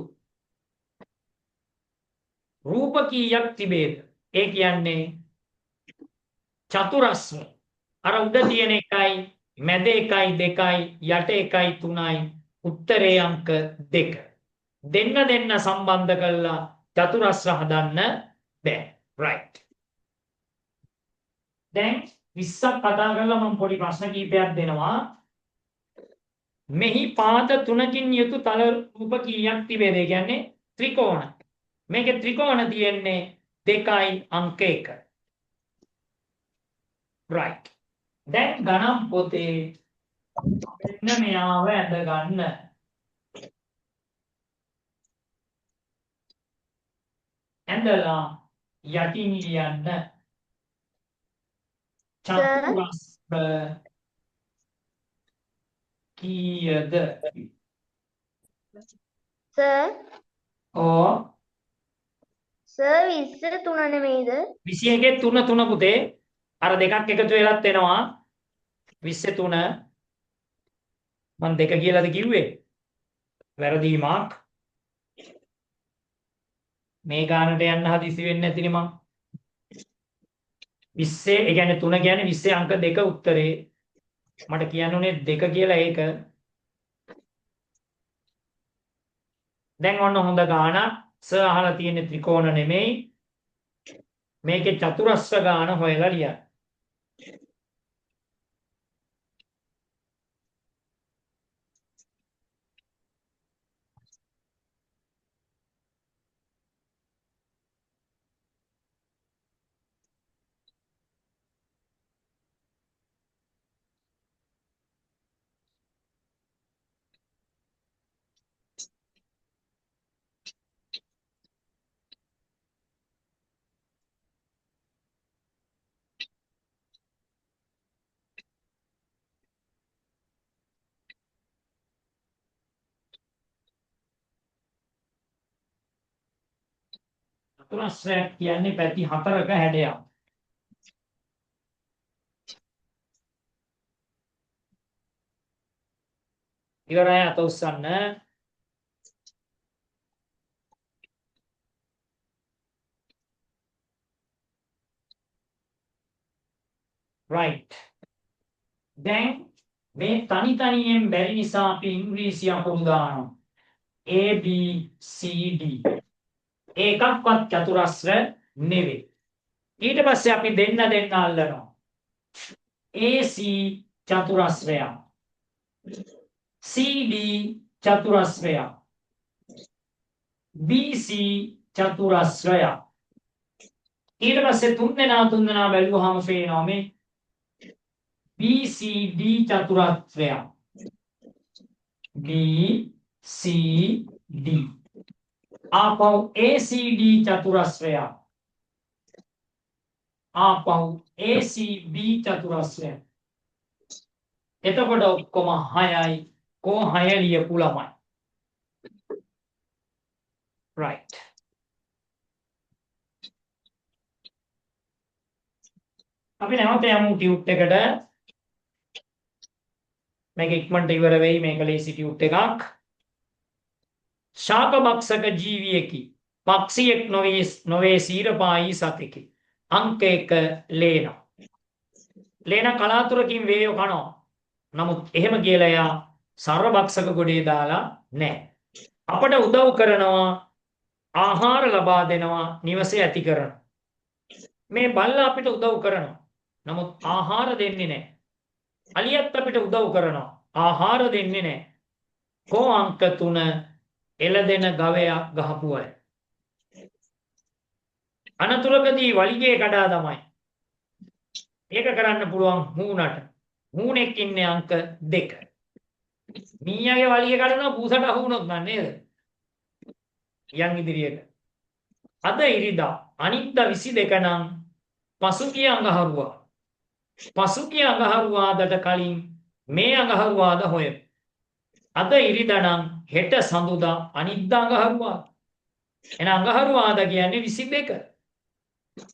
රූප කීයක් තිබේද ඒ කියන්නේ චතුරස්‍ර අර උඩ තියෙන එකයි මැද එකයි දෙකයි යට එකයි තුනයි උත්තරේ අංක 2 දෙන්න සම්බන්ධ කරලා චතුරස්‍ර හදන්න බෑ right දැන් 20ක් කතා කරලා මම පොඩි ප්‍රශ්න කිහිපයක් දෙනවා මෙහි පාද 3කින් යුතු තල රූප කීයක් තිබේද ඒ කියන්නේ ත්‍රිකෝණ මේකේ ත්‍රිකෝණ තියෙන්නේ 2යි අංක 1 right දැන් ගණන් පොතේ මෙන්න මෙයාව ඇඳ ගන්න ඇඳලා යටින් ලියන්න චතුරස්‍ර කීයද සර් ඕ සර් 20 3 නෙමෙයිද 21 3 පුතේ අර දෙකක් එකතු වෙලත් එනවා 23 මම දෙක කියලාද කිව්වේ වැරදීමක් මේ ගානට යන්න හදිසි වෙන්නේ නැතිනේ මං 20 ඒ කියන්නේ 3 කියන්නේ 20 අංක 2 උත්තරේ මට කියන්න උනේ 2 කියලා ඒක දැන් ඔන්න හොඳ ගානක් ස අහලා තියෙන්නේ ත්‍රිකෝණ නෙමෙයි මේකේ චතුරස්‍ර ගාන හොයලා ලියන්න චතුරස්‍රයක් කියන්නේ පැති 4ක හැඩයක්. ඉවරයි අත උස්සන්න. right. දැන් මේ තනි තනියෙන් බැරි නිසා අපි ඉංග්‍රීසි අකුරු දානවා. A B C D. ඒකක්වත් චතුරස්‍ර නෙවෙයි. ඊට පස්සේ අපි දෙන්න අල්ලනවා. AC චතුරස්‍රයක්. CD චතුරස්‍රයක්. BC චතුරස්‍රයක්. ඊට පස්සේ තුන් දෙනා බැලුවාම පේනවා මේ BCD චතුරස්‍රයක්. BCD. ආපහු ACD චතුරස්‍රයක්. ආපහු ACB චතුරස්‍රයක්. එතකොට ඔක්කොම 6යි. කෝ 6 ලියපු ළමයි. right. අපි නැවත යමු ටියුට් එකට. මේක ඉක්මනට ඉවර වෙයි. මේක ලේසි ටියුට් එකක්. ශාකභක්ෂක ජීවියෙකි. පක්ෂියෙක් නොවේ සීරපායි සතෙකි. අංක 1 ලේන. ලේන කලාතුරකින් වේයෝ කනවා. නමුත් එහෙම කියලා එයා සර්වභක්ෂක ගොඩේ දාලා නැහැ. අපට උදව් කරනවා, ආහාර ලබා දෙනවා, නිවසේ ඇති කරනවා. මේ බල්ලා අපිට උදව් කරනවා. නමුත් ආහාර දෙන්නේ නැහැ. අලියත් අපිට උදව් කරනවා. ආහාර දෙන්නේ නැහැ. කෝ අංක 3 එළදෙන ගවයා ගහපු අය. අනතුරකදී වලිගේ කඩා තමයි. ඒක කරන්න පුළුවන් මූණට. මූණෙක් ඉන්නේ අංක 2. මීයාගේ වලිගේ කඩනවා පූසට අහු වුණොත් නේද? යන් ඉදිරියට. අද ඉරිදා අනිද්දා 22 නම් පසුගිය අඟහරුවා. පසුගිය අඟහරුවාදට කලින් මේ අඟහරුවාද හොයමු. අද ඉරිදා නම් හෙට සඳුදා අනිද්දා අඟහරුවාද. එහෙනම් අඟහරුවාද කියන්නේ 22.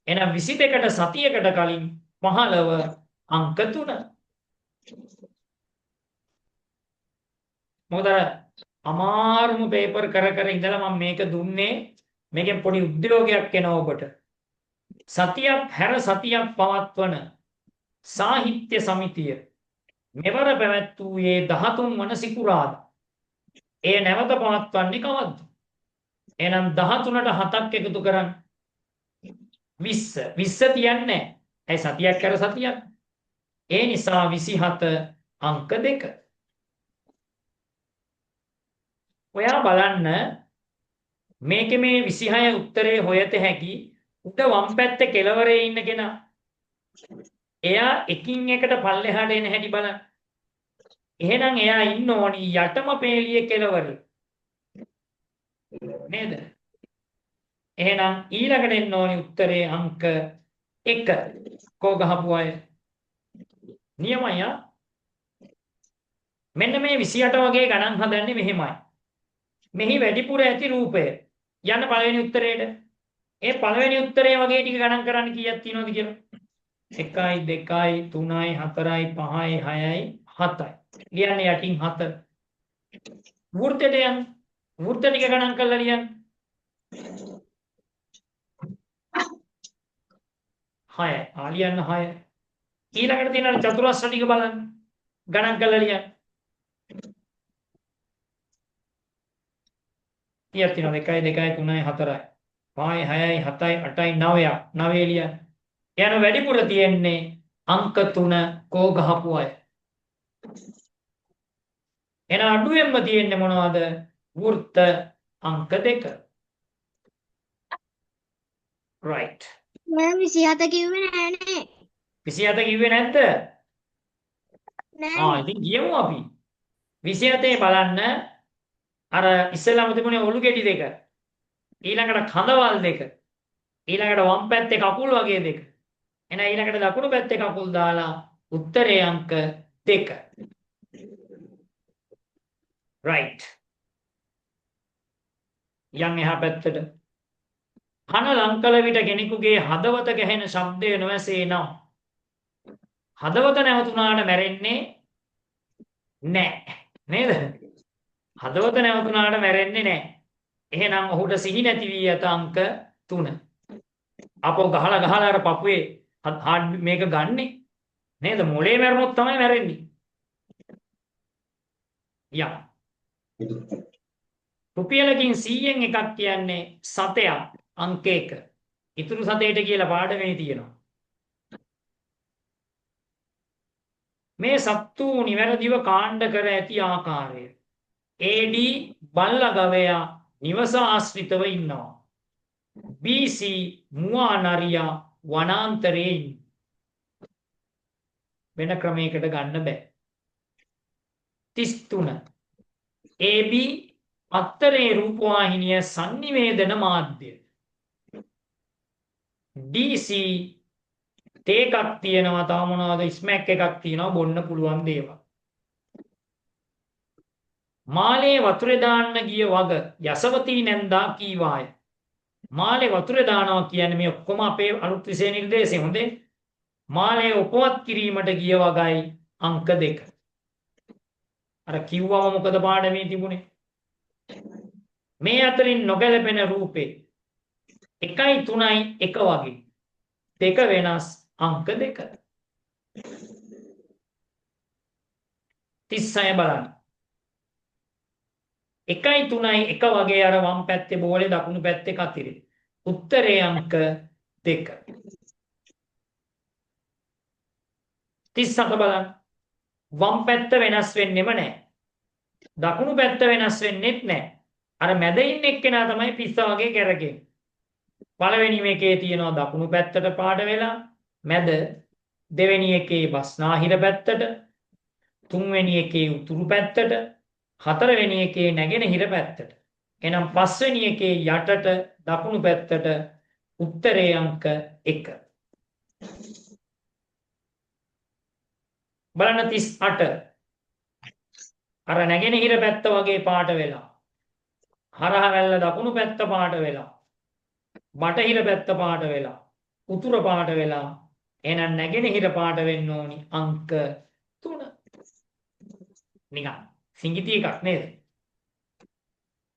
එහෙනම් 22ට සතියකට කලින් 15 අංක 3. මොකද අමාරුම පේපර් කර ඉඳලා මම මේක දුන්නේ. මේකෙන් පොඩි උද්‍යෝගයක් එනවා ඔබට. සතියක් හැර සතියක් පවත්වන සාහිත්‍ය සමිතිය මෙවර පැවැත්වුවේ 13 වන සිකුරාදා. ඒ නැවත පවත්වන්නේ කවද්ද? එහෙනම් 13ට 7ක් එකතු කරන්න 20. 20 තියන්නේ නැහැ. ඒ සතියක් කර සතියක්. ඒ නිසා 27 අංක 2. ඔයා බලන්න මේකේ මේ 26 උත්තරේ හොයත හැකි උඩ වම් පැත්තේ කෙළවරේ ඉන්න කෙනා. එයා එකින් එකට පල්ලෙහාට එන හැටි බලන්න. එහෙනම් එයා ඉන්න ඕනි යටම පේළියේ කෙළවරේ. නේද? එහෙනම් ඊළඟට එන්න ඕනි උත්තරේ අංක 1. කෝ ගහපු අය? නියමයි ආ. මෙන්න මේ 28 වගේ ගණන් හදන්නේ මෙහෙමයි. මෙහි වැඩිපුර ඇති රූපය. යන්න පළවෙනි උත්තරේට. ඒ පළවෙනි උත්තරේ වගේ ටික ගණන් කරන්න කීයක් තියෙනවද කියලා? 1 2 3 4 5 6 7යි. ලියන්නේ යටින් 7. වෘත්තයට යන්න. වෘත්ත ටික ගණන් කරලා ලියන්න. 6යි. ලියන්න 6. ඊළඟට තියෙන චතුරස්‍ර ටික බලන්න. ගණන් කරලා ලියන්න. කීයක් තියෙනවද? 1 2 3 4යි. 5යි 6යි 7යි 8යි 9යි. 9 ලියන්න. යන වැඩිපුර තියෙන්නේ අංක 3 කෝ ගහපු අය. එන අඩුවෙන්ම තියෙන්නේ මොනවද? වෘත්ත අංක 2. right. මම 27 කිව්වේ නෑනේ. 27 කිව්වේ නැද්ද? නෑ. ඉතින් ගියමු අපි. 27 බලන්න අර ඉස්සෙල්ලාම තිබුණේ ඔලු ගෙඩි දෙක. ඊළඟට කඳවල් දෙක. ඊළඟට වම් පැත්තේ කකුල් වගේ දෙක. එන ඊළඟට දකුණු පැත්තේ කකුල් දාලා උත්තරේ අංක 2. right. යන් එහා පැත්තට. කන ලංකල විට කෙනෙකුගේ හදවත ගැහෙන ශබ්දය නොඇසේ නම් හදවත නැවතුනාට මැරෙන්නේ නැහැ. නේද? හදවත නැවතුනාට මැරෙන්නේ නැහැ. එහෙනම් ඔහුට සිහි නැති වී ඇත අංක 3. අපෝ ගහලා අර පපුවේ මේක ගන්නෙ නේද? මොලේ මැරුණොත් තමයි මැරෙන්නේ. යා. රුපියලකින් 100න් එකක් කියන්නේ සතයක් අංක 1. ඉතුරු සතේට කියලා පාඩමේ තියෙනවා. මේ සත්තු නිවැරදිව කාණ්ඩ කර ඇති ආකාරය. AD බල්ලා ගවයා නිවස ආශ්‍රිතව ඉන්නවා. BC මුවා නරියා වනාන්තරයේ ඉන්න. වෙන ක්‍රමයකට ගන්න බෑ. 33 AB පත්තරේ රූපවාහිනිය sannivedana මාධ්‍ය. DC තේ එකක් තියෙනවා, තව මොනවද ස්මැක් එකක් තියෙනවා බොන්න පුළුවන් දේවල්. මාලේ වතුරේ දාන්න ගිය වග යසවතී නැන්දා කීවාය. මාලේ වතුරේ දානවා කියන්නේ මේ ඔක්කොම අපේ අලුත් විෂය නිර්දේශය හොඳේ. මාලේ උපවත් කිරීමට ගිය වගයි අංක 2. අර කිව්වම මොකද පාඩමේ තිබුණේ? මේ අතරින් නොගැලපෙන රූපේ 1යි 3යි එක වගේ. දෙක වෙනස් අංක 2. 36 බලන්න. 1යි 3යි එක වගේ අර වම් පැත්තේ බෝලේ දකුණු පැත්තේ කතිරේ. උත්තරේ අංක 2. 37 බලන්න. වම් පැත්ත වෙනස් වෙන්නෙම නැහැ. දකුණු පැත්ත වෙනස් වෙන්නෙත් නැහැ. අර මැද ඉන්න එක්කෙනා තමයි පිස්සා වගේ කැරකෙන්නේ. පළවෙනි මේකේ තියෙනවා දකුණු පැත්තට පාට වෙලා, මැද දෙවෙනි එකේ බස්නාහිර පැත්තට, තුන්වෙනි එකේ උතුරු පැත්තට, හතරවෙනි එකේ නැගෙනහිර පැත්තට. එහෙනම් පස්වෙනි එකේ යටට දකුණු පැත්තට. උත්තරේ අංක 1. බලන්න 38. අර නැගෙනහිර පැත්ත වගේ පාට වෙලා, හරහරැල්ල දකුණු පැත්ත පාට වෙලා, බටහිර පැත්ත පාට වෙලා, උතුර පාට වෙලා, එහෙනම් නැගෙනහිර පාට වෙන්න ඕනි අංක 3. නිකන් සිංගිති එකක් නේද?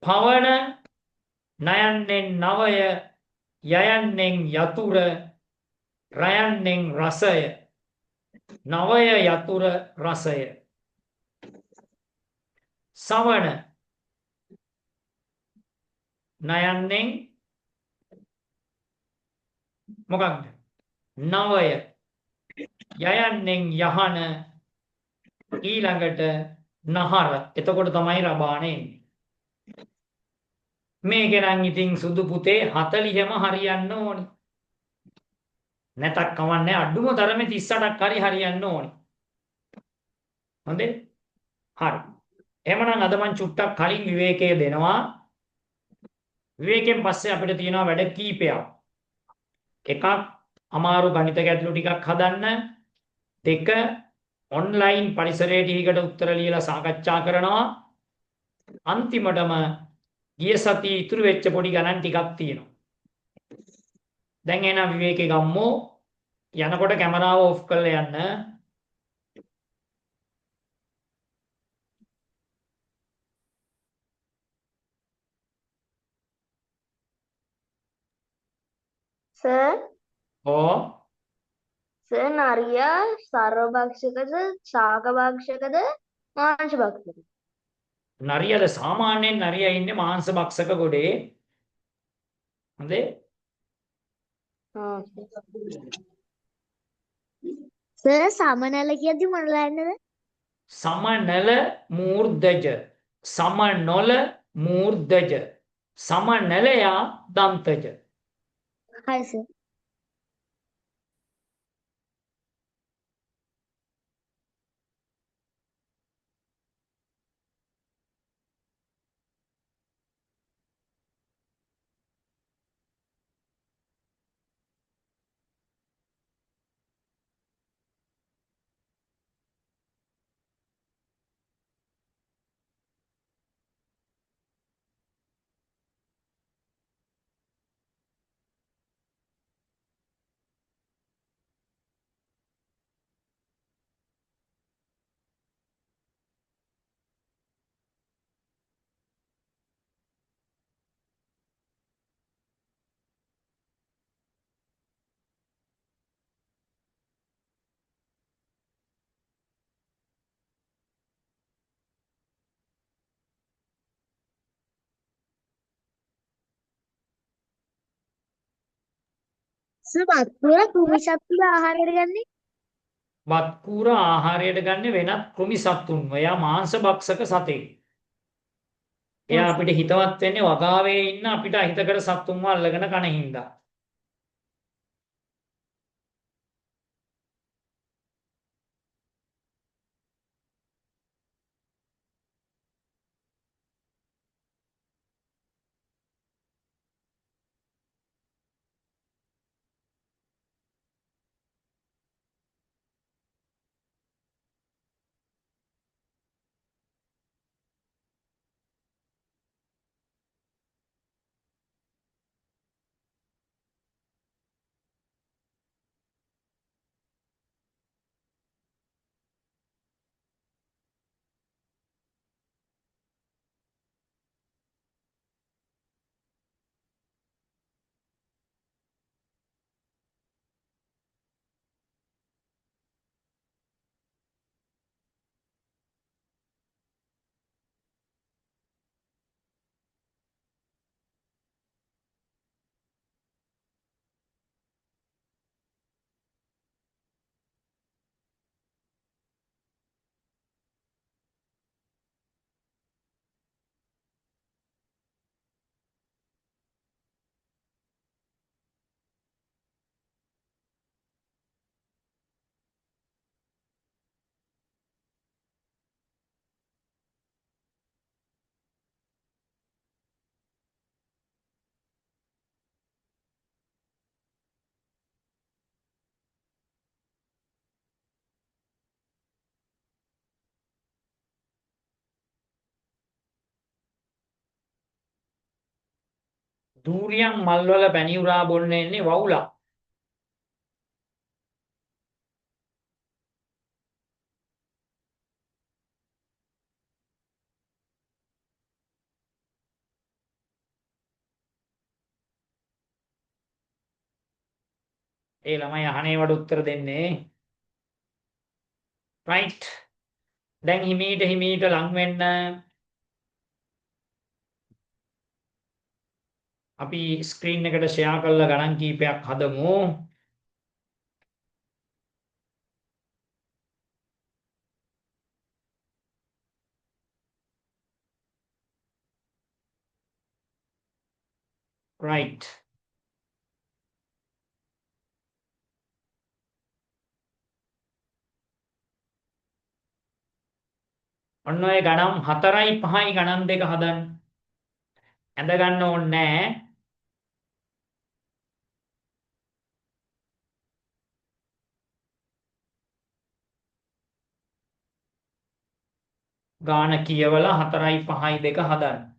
පවන නයන්නෙන් නවය, යයන්නෙන් යතුර, රයන්නෙන් රසය. නවය යතුර රසය. සවන නයන්නෙන් මොකක්ද? නවය. යයන්නෙන් යහන, ඊළඟට නහර. එතකොට තමයි රබානේ එන්නේ. මේක නම් ඉතින් සුදු පුතේ 40ම හරියන්න ඕනි. නැතක් කවන්නේ අඩුම තරමේ 38ක් හරි හරියන්න ඕනි. හොඳේ? හරි. එහෙමනම් අද මං චුට්ටක් කලින් විවේකයේ දෙනවා. විවේකයෙන් පස්සේ අපිට තියෙනවා වැඩ කීපයක්. එකක් අමාරු ගණිත ගැටලු ටිකක් හදන්න. දෙක ඔන්ලයින් පරිසරයේ ටිකකට උත්තර ලියලා සාකච්ඡා කරනවා. අන්තිමටම ගිය සතියේ ඉතුරු වෙච්ච පොඩි ගණන් ටිකක් තියෙනවා. දැන් එන විවේකේ ගම්මු. යනකොට කැමරාව ඔෆ් කරලා යන්න. සර් ඕ සර් නරියා සර්වභක්ෂකද ශාකභක්ෂකද මාංශභක්ෂකද? නරියද සාමාන්‍යයෙන් නරියා ඉන්නේ මාංශ භක්ෂක ගොඩේ. හොඳේ? සර් සමනල කියද්දි මොන ලයින්ද? සමනල මූර්ධජ, සමනොල මූර්ධජ, සමනලයා දන්තජ. හරි සර්. සර් වත්පුර කෘමි ආහාරයට ගන්නේ? වත්කූර ආහාරයට ගන්න වෙනත් කෘමි සත්තුන්ව. එයා මාංශ භක්ෂක සතෙක්. ඔව් එයා සර්. අපිට හිතවත් වෙන්නේ වගාවේ ඉන්න අපිට අහිතකර සත්තුන්ව අල්ලගෙන කන හින්දා. දූරියන් මල්වල පැණි උරා බොන්න එන්නේ වවුලා. ඒ ළමයි අහන ඒවට උත්තර දෙන්නේ. රයිට්. දැන් හිමීට ලං වෙන්න. අපි ස්ක්‍රීන් එකට ෂෙයා කරලා ගණන් කීපයක් හදමු. රයිට්. ඔන්න ඔය ගණන් 4යි 5යි ගණන් දෙක හදන්න. ඇඳ ගන්න ඕනේ නැහැ. ගාන කියවලා 4යි 5යි දෙක හදන්න.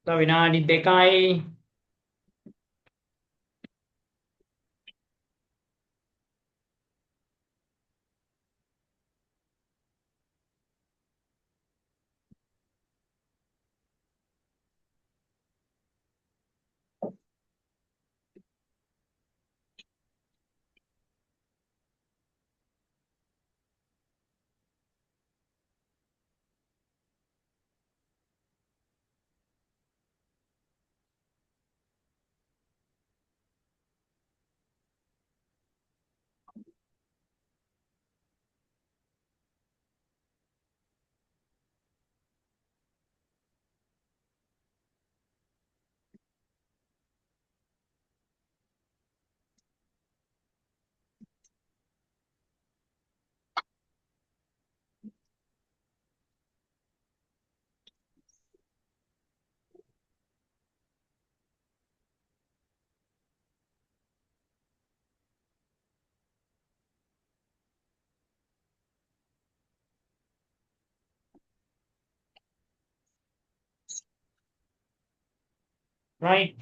තව විනාඩි 2යි. right.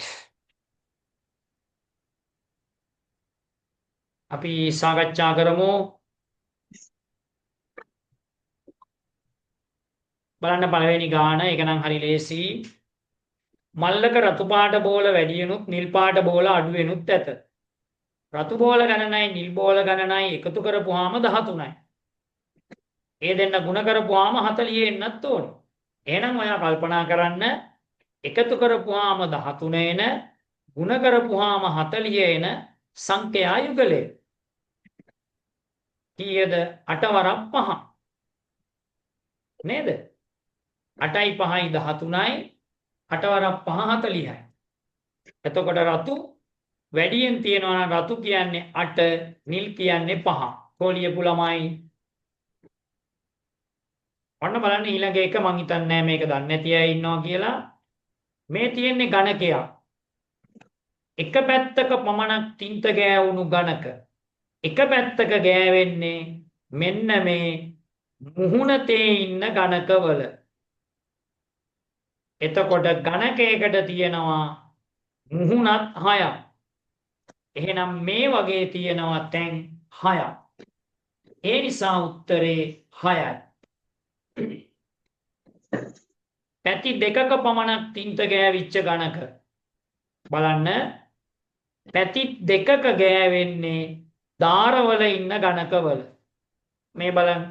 අපි සාකච්ඡා කරමු. බලන්න පළවෙනි ගාන. ඒක නම් හරි ලේසි. මල්ලක රතු පාට බෝල වැඩියෙනුත් නිල් පාට බෝල අඩු වෙනුත් ඇත. රතු බෝල ගණනයි නිල් බෝල ගණනයි එකතු කරපුවාම 13යි. ඒ දෙන්න ಗುಣ කරපුවාම 40 එන්නත් ඕනේ. එහෙනම් ඔයා කල්පනා කරන්න එකතු කරපුවාම 13 එන ಗುಣ කරපුවාම 40 එන සංඛ්‍යා යුගලය. කීයද? 8 වරක් 5. නේද? 8යි 5යි 13යි 8 වරක් 5 40යි. එතකොට රතු වැඩියෙන් තියෙනවා නම් රතු කියන්නේ 8, නිල් කියන්නේ 5. කොලියපු ළමයි. ඔන්න බලන්න ඊළඟ එක මං හිතන්නේ මේක දන්නේ නැති අය ඉන්නවා කියලා. මේ තියෙන්නේ ගණකයක්. එක පැත්තක පමණක් තින්ත ගෑවුණු ගණක. එක පැත්තක ගෑවෙන්නේ මෙන්න මේ මුහුණතේ ඉන්න ගණකවල. එතකොට ගණකයකට තියෙනවා මුහුණත් 6ක්. එහෙනම් මේ වගේ තියෙනවා තැන් 6ක්. ඒ නිසා උත්තරේ 6යි. පැති දෙකක පමණක් තින්ත ගෑවිච්ච ගණක. බලන්න පැති දෙකක ගෑවෙන්නේ දාරවල ඉන්න ගණකවල. මේ බලන්න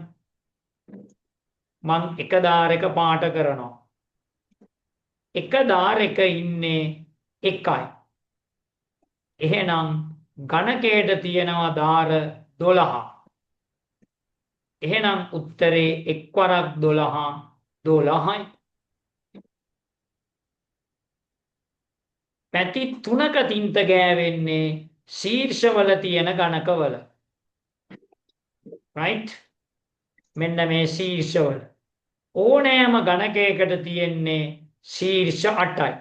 මං එක දාරයක පාට කරනවා. එක දාරයක ඉන්නේ 1යි. එහෙනම් ගණකයට තියෙනවා දාර 12. එහෙනම් උත්තරේ 1 වරක් 12 12යි. පැති 3ක තින්ත ගෑවෙන්නේ ශීර්ෂවල තියෙන ගණකවල. right? මෙන්න මේ ශීර්ෂවල. ඕනෑම ගණකයකට තියෙන්නේ ශීර්ෂ 8යි.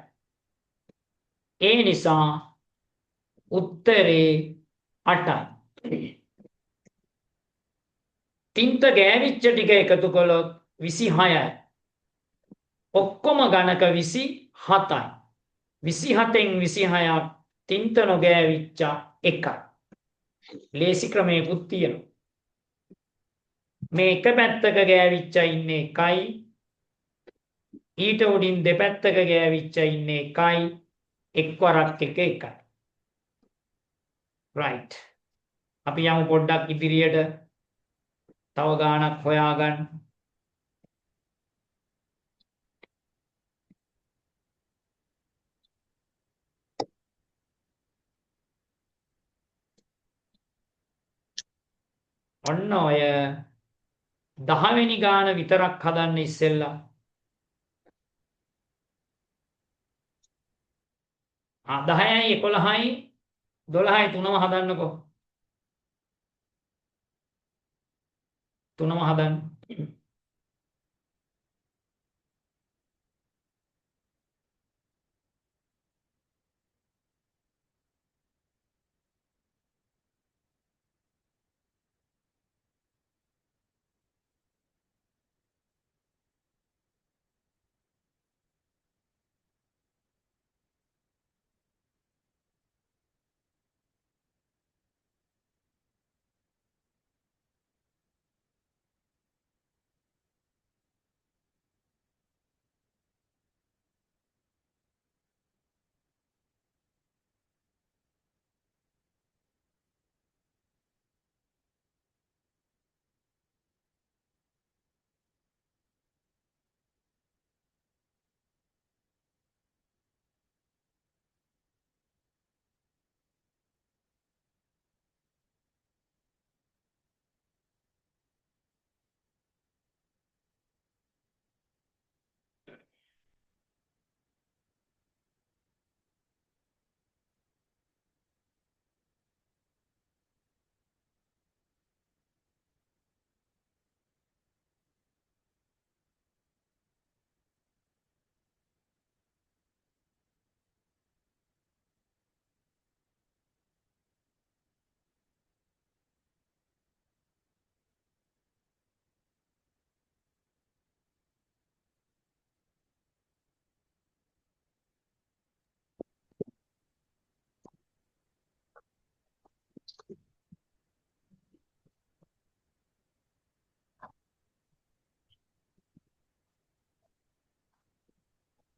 ඒ නිසා උත්තරේ 8යි. තින්ත ගෑවිච්ච ටික එකතු කළොත් 26යි. ඔක්කොම ගණක 27යි. 27න් 26ක් තින්ත නොගෑවිච්ච එකයි. ලේසි ක්‍රමයකුත් තියෙනවා. මේ එක පැත්තක ගෑවිච්ච ඉන්නේ 1යි. ඊට උඩින් දෙපැත්තක ගෑවිච්ච ඉන්නේ 1යි. 1 වරක් 1 1යි. right. අපි යමු පොඩ්ඩක් ඉදිරියට. තව ගාණක් හොයාගන්න. ඔන්න ඔය 10 වෙනි ගාන විතරක් හදන්න ඉස්සෙල්ලා. 10යි 11යි 12යි තුනම හදන්නකෝ. තුනම හදන්න.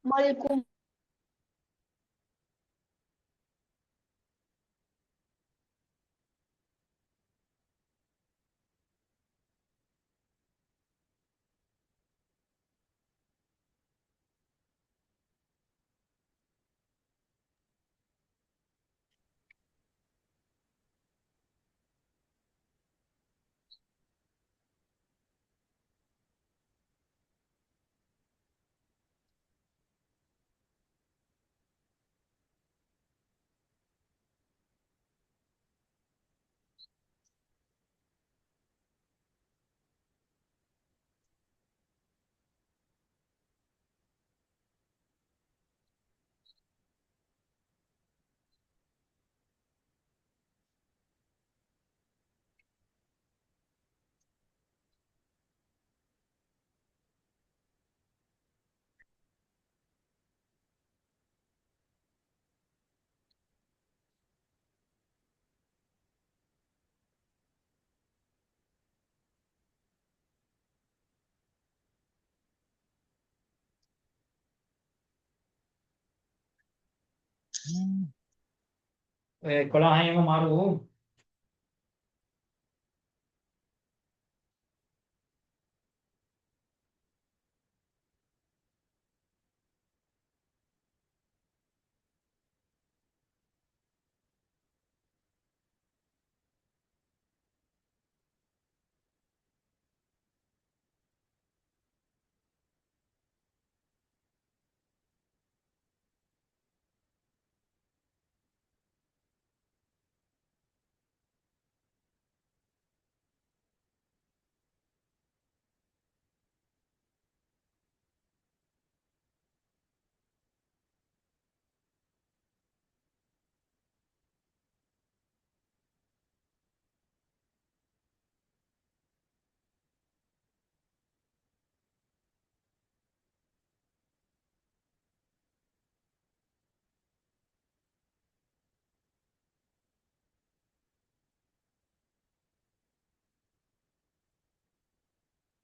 මල්කුම් ඔය 11යිම මාරු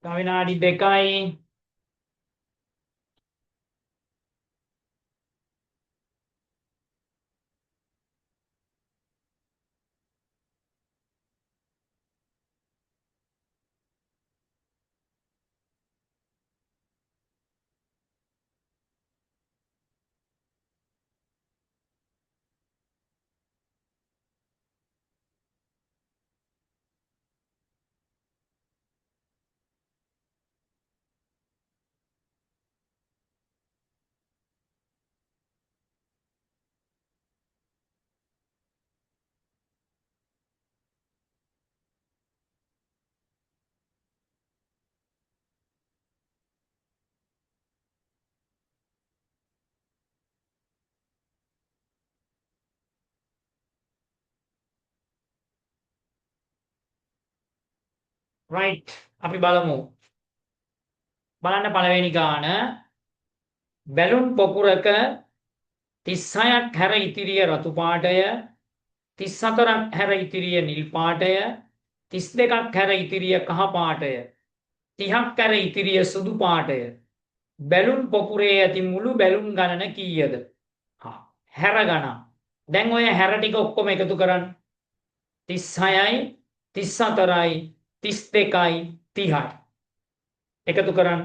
තව විනාඩි 2යි. right අපි බලමු. බලන්න පළවෙනි ගාන. බැලුන් පොකුරක 36ක් හැර ඉතිරිය රතු පාටය, 34ක් හැර ඉතිරිය නිල් පාටය, 32ක් හැර ඉතිරිය කහ පාටය, 30ක් හැර ඉතිරිය සුදු පාටය. බැලුන් පොකුරේ ඇති මුළු බැලුන් ගණන කීයද? හැර ගණන්. දැන් ඔය හැර ටික ඔක්කොම එකතු කරන්න. 36යි 34යි 32යි 30යි. එකතු කරන්න.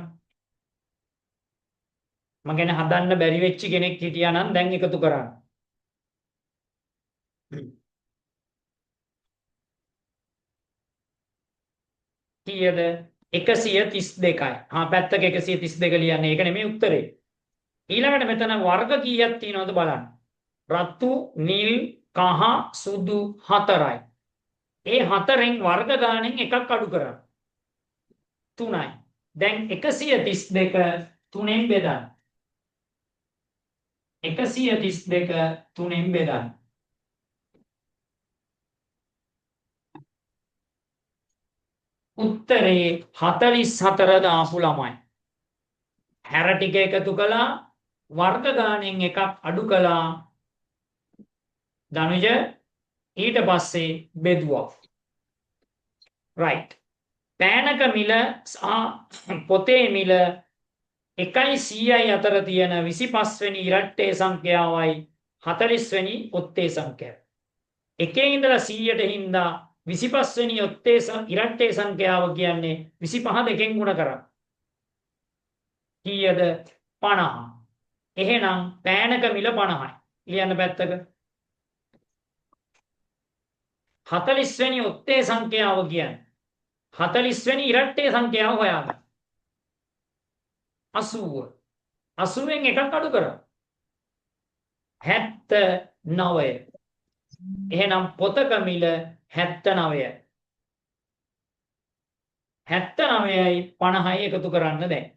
මම කියන්නේ හදන්න බැරි වෙච්ච කෙනෙක් හිටියා නම් දැන් එකතු කරන්න. කීයද? 132යි. පැත්තක 132 ලියන්නේ. ඒක නෙමෙයි උත්තරේ. ඊළඟට මෙතන වර්ග කීයක් තියෙනවද බලන්න. රතු, නිල්, කහ, සුදු 4යි. ඒ 4න් වර්ග ගානෙන් එකක් අඩු කරන්න. 3යි. දැන් 132 3ෙන් බෙදන්න. 132 3ෙන් බෙදන්න. උත්තරේ 44 දාපු ළමයි. හැර ටික එකතු කළා, වර්ග ගානෙන් එකක් අඩු කළා. දනුජ ඊට පස්සේ බෙදුවා. right. පෑනක මිල සහ පොතේ මිල 1යි 100යි අතර තියෙන 25 වෙනි ඉරට්ටේ සංඛ්‍යාවයි 40 වෙනි ඔත්තේ සංඛ්‍යාව. එකේ ඉඳලා 100ට හින්දා 25 වෙනි ඔත්තේ ඉරට්ටේ සංඛ්‍යාව කියන්නේ 25 දෙකෙන් ගුණ කරා. කීයද? 50. එහෙනම් පෑනක මිල 50යි. ලියන්න පැත්තක. 40 වෙනි ඔත්තේ සංඛ්‍යාව කියන්නේ 40 වෙනි ඉරට්ටේ සංඛ්‍යාව හොයාගන්න. 80. 80න් එකක් අඩු කරා. 79. එහෙනම් පොතක මිල 79යි. 79යි 50යි එකතු කරන්න දැන්.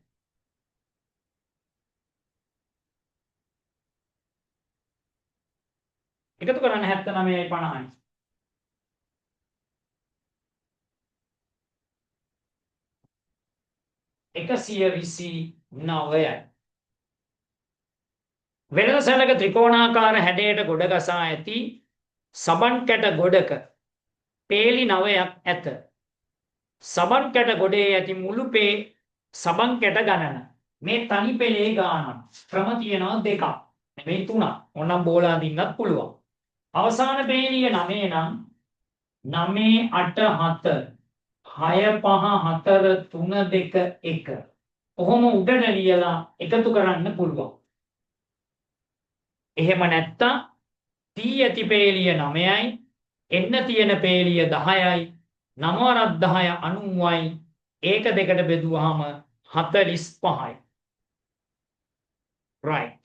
එකතු කරන්න 79යි 50යි. 129යි. වෙළඳ සැලක ත්‍රිකෝණාකාර හැඩයට ගොඩ ගසා ඇති සබන් කැට ගොඩක පේලි 9ක් ඇත. සබන් කැට ගොඩේ ඇති මුළු සබන් කැට ගණන. මේ තනි පෙළේ ගානක්. ක්‍රම තියෙනවා දෙකක්. නෙමෙයි තුනක්. ඕනම් බෝලා අඳින්නත් පුළුවන්. අවසාන පේලිය 9 නම් 9 8 7 6 5 4 3 2 1. කොහොම උඩට ලියලා එකතු කරන්න පුළුවන්. එහෙම නැත්තම් තී ඇති පේලිය 9යි එන්න තියෙන පේලිය 10යි 9 10 90යි ඒක දෙකට බෙදුවාම 45යි. right.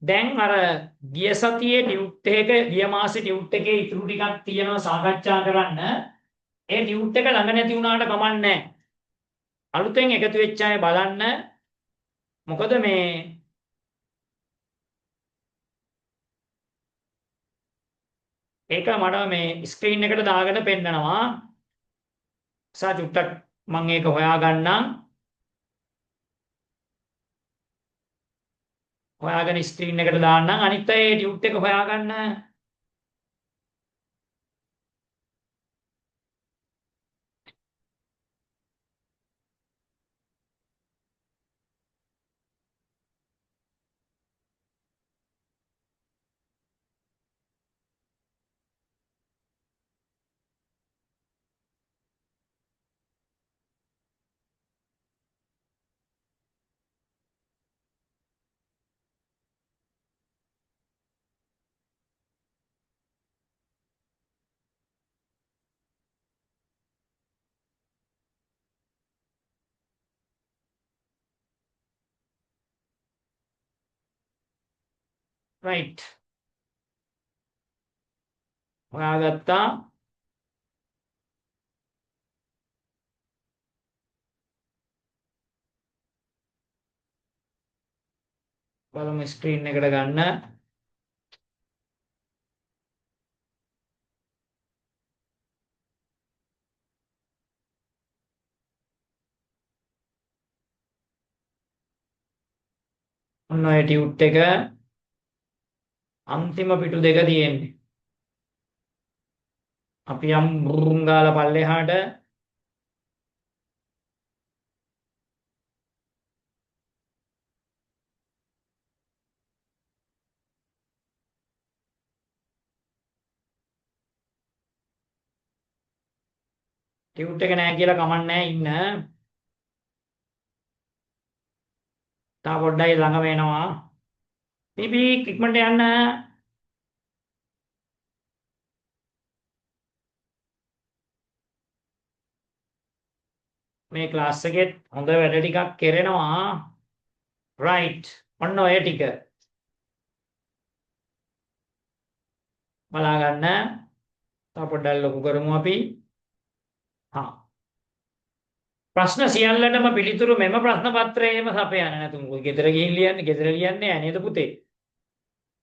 දැන් අර ගිය සතියේ ටියුට් එක ගිය මාසේ ටියුට් එකේ ඉතුරු ටිකක් තියෙනවා සාකච්ඡා කරන්න. ඒ ටියුට් එක ළඟ නැති වුණාට කමක් නැහැ. අලුතෙන් එකතු වෙච්ච අය බලන්න. මොකද මේ ඒක මට මේ ස්ක්‍රීන් එකට දාගෙන පෙන්නනවා. චුට්ටක් මම ඒක හොයාගන්නම්. හොයාගෙන ස්ක්‍රීන් එකට දාන්නම්. අනිත් අය ටියුට් එක හොයාගන්න. right. හොයාගත්තා. බලමු ස්ක්‍රීන් එකට ගන්න. ඔන්න ඔය ටියුට් එක අන්තිම පිටු දෙක තියෙන්නේ. අපි යම් බුරුම් ගාලා පල්ලෙහාට ටියුට් එක නැහැ කියලා කමක් නැහැ ඉන්න. තා පොඩ්ඩයි ළඟ වෙනවා. බීබී ඉක්මනට යන්න. මේ ක්ලාස් එකෙත් හොඳ වැඩ ටිකක් කරනවා. right. ඔන්න ඔය ටික බලා ගන්න. තා පොඩ්ඩක් ලොකු කරමු අපි. හා ප්‍රශ්න සියල්ලටම පිළිතුරු මෙම ප්‍රශ්න පත්‍රයේම සපයන්න. නැතුම් ගෙදර ගිහින් ලියන්නේ. ගෙදර ලියන්නේ නෑ නේද පුතේ?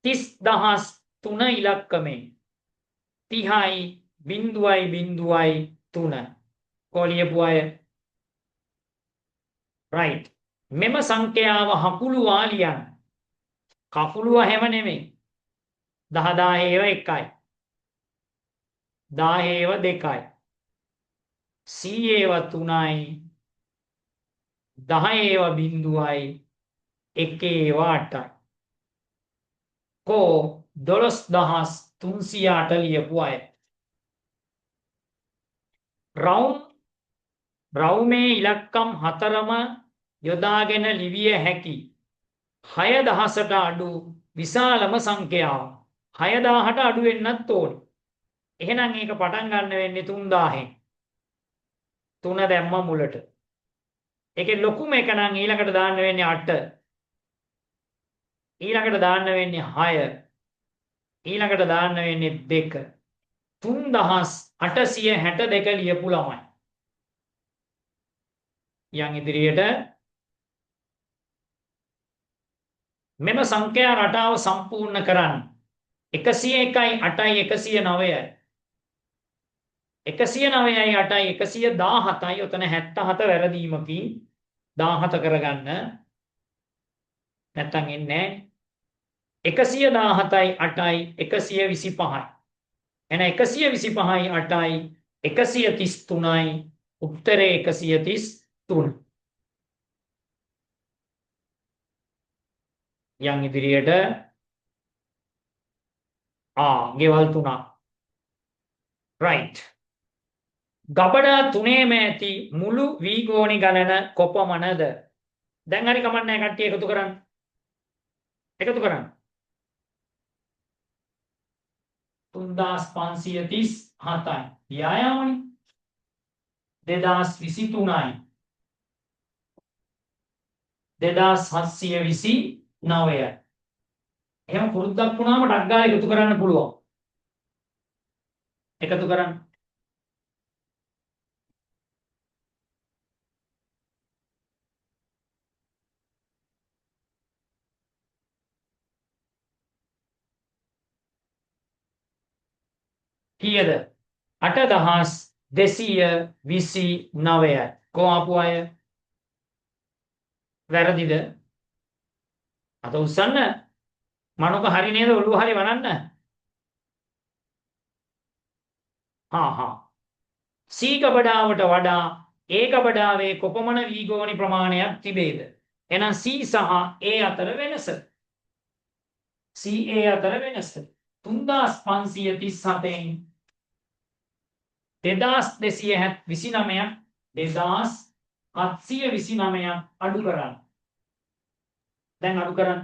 30003 ඉලක්කමේ 30යි 0.03 කොලියපු අය right. මෙම සංඛ්‍යාව හකුළුවා ලියන්න. කකුළුව හැම නෙමෙයි. 10 ඒව 1යි. 10 ඒව 2යි. 100 ඒව 3යි. 10 බිංදුවයි 1 8යි. කෝ 12308 ලියපු අය. රවුමේ ඉලක්කම් 4ම යොදාගෙන ලිවිය හැකි 6000ට අඩු විශාලම සංඛ්‍යාව. 6000ට අඩු වෙන්නත් ඕනේ. එහෙනම් ඒක පටන් ගන්න වෙන්නේ 3000ෙන්. 3 දැම්ම මුලට. ඒකේ ලොකුම එක නම් ඊළඟට දාන්න වෙන්නේ 8. ඊළඟට දාන්න වෙන්නේ 6. ඊළඟට දාන්න වෙන්නේ 2. 3862 ලියපු ළමයි. යන් ඉදිරියට මෙම සංඛ්‍යා රටාව සම්පූර්ණ කරන්න. 101යි 8යි 109යි 109යි 8යි 117යි ඔතන 77 වැරදීමකින් 17 කරගන්න. නැත්තම් එන්නේ 117යි 8යි 125යි. එන 125යි 8යි 133යි උත්තරේ 133. යන් ඉදිරියට ගෙවල් 3. right. ගබඩා 3ේම ඇති මුළු වීගෝනි ගණන කොපමණද? දැන් හරි කමක් නැහැ කට්ටිය එකතු කරන්න. එකතු කරන්න. 3537යි. ව්‍යායාමනේ. 2023යි. 2729යි. එහෙම පුරුද්දක් වුණාම ටක් ගාලා එකතු කරන්න පුළුවන්. එකතු කරන්න. කීයද? 8229යි. කොහොම ආපු අය? වැරදිද? අත උස්සන්න. මනෝක හරි නේද? ඔළුව හරි වනන්න. C ගබඩාවට වඩා A ගබඩාවේ කොපමණ වීගෝනි ප්‍රමාණයක් තිබේද? එහෙනම් C සහ A අතර වෙනස. C A අතර වෙනස 3537න් 2229ක් 2729ක් අඩු කරන්න. දැන් අඩු කරන්න.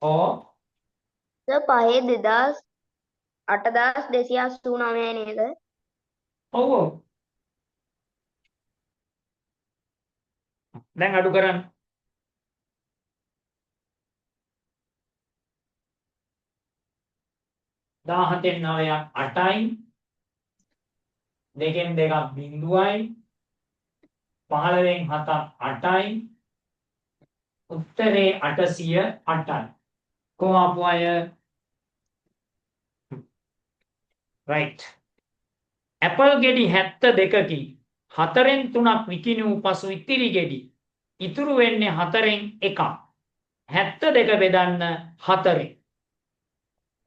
ඕ පහේ 8289 නේද? ඔව් ඔව්. දැන් අඩු කරන්න. දාහතෙන් 9ක් 8යි. දෙකෙන් දෙකක් බිංදුවයි. 15න් 7ක් 8යි. උත්තරේ 808යි. කොහොම ආපු අය? right. ඇපල් ගෙඩි 72කි 4න් 3ක් විකිණූ පසු ඉතිරි ගෙඩි ඉතුරු වෙන්නේ 4න් 1ක්. 72 බෙදන්න 4ෙන්.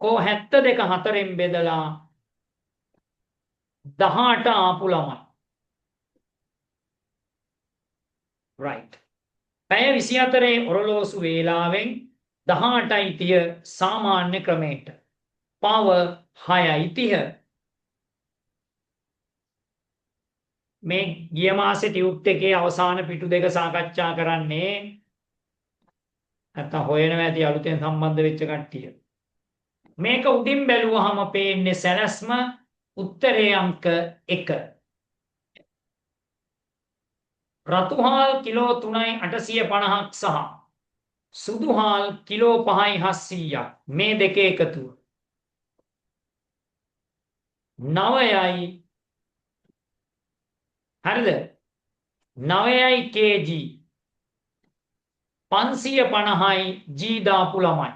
කෝ 72 4ෙන් බෙදලා 18 ආපු ළමයි. right. පැය 24 ඔරලෝසු වේලාවෙන් 18යි 30 සාමාන්‍ය ක්‍රමයට. පවර් 6යි 30. මේ ගිය මාසේ ටියුට් එකේ අවසාන පිටු දෙක සාකච්ඡා කරන්නේ නැත්නම් හොයනවා ඇති අලුතෙන් සම්බන්ධ වෙච්ච කට්ටිය. මේක උඩින් බැලුවහම පේන්නේ සැලැස්ම උත්තරේ අංක 1. රතුහාල් කිලෝ 3යි 850ක් සහ සුදුහාල් කිලෝ 5යි 700ක් මේ දෙකේ එකතුව 9යි හරිද? 9යි kg 550යි g දාපු ළමයි.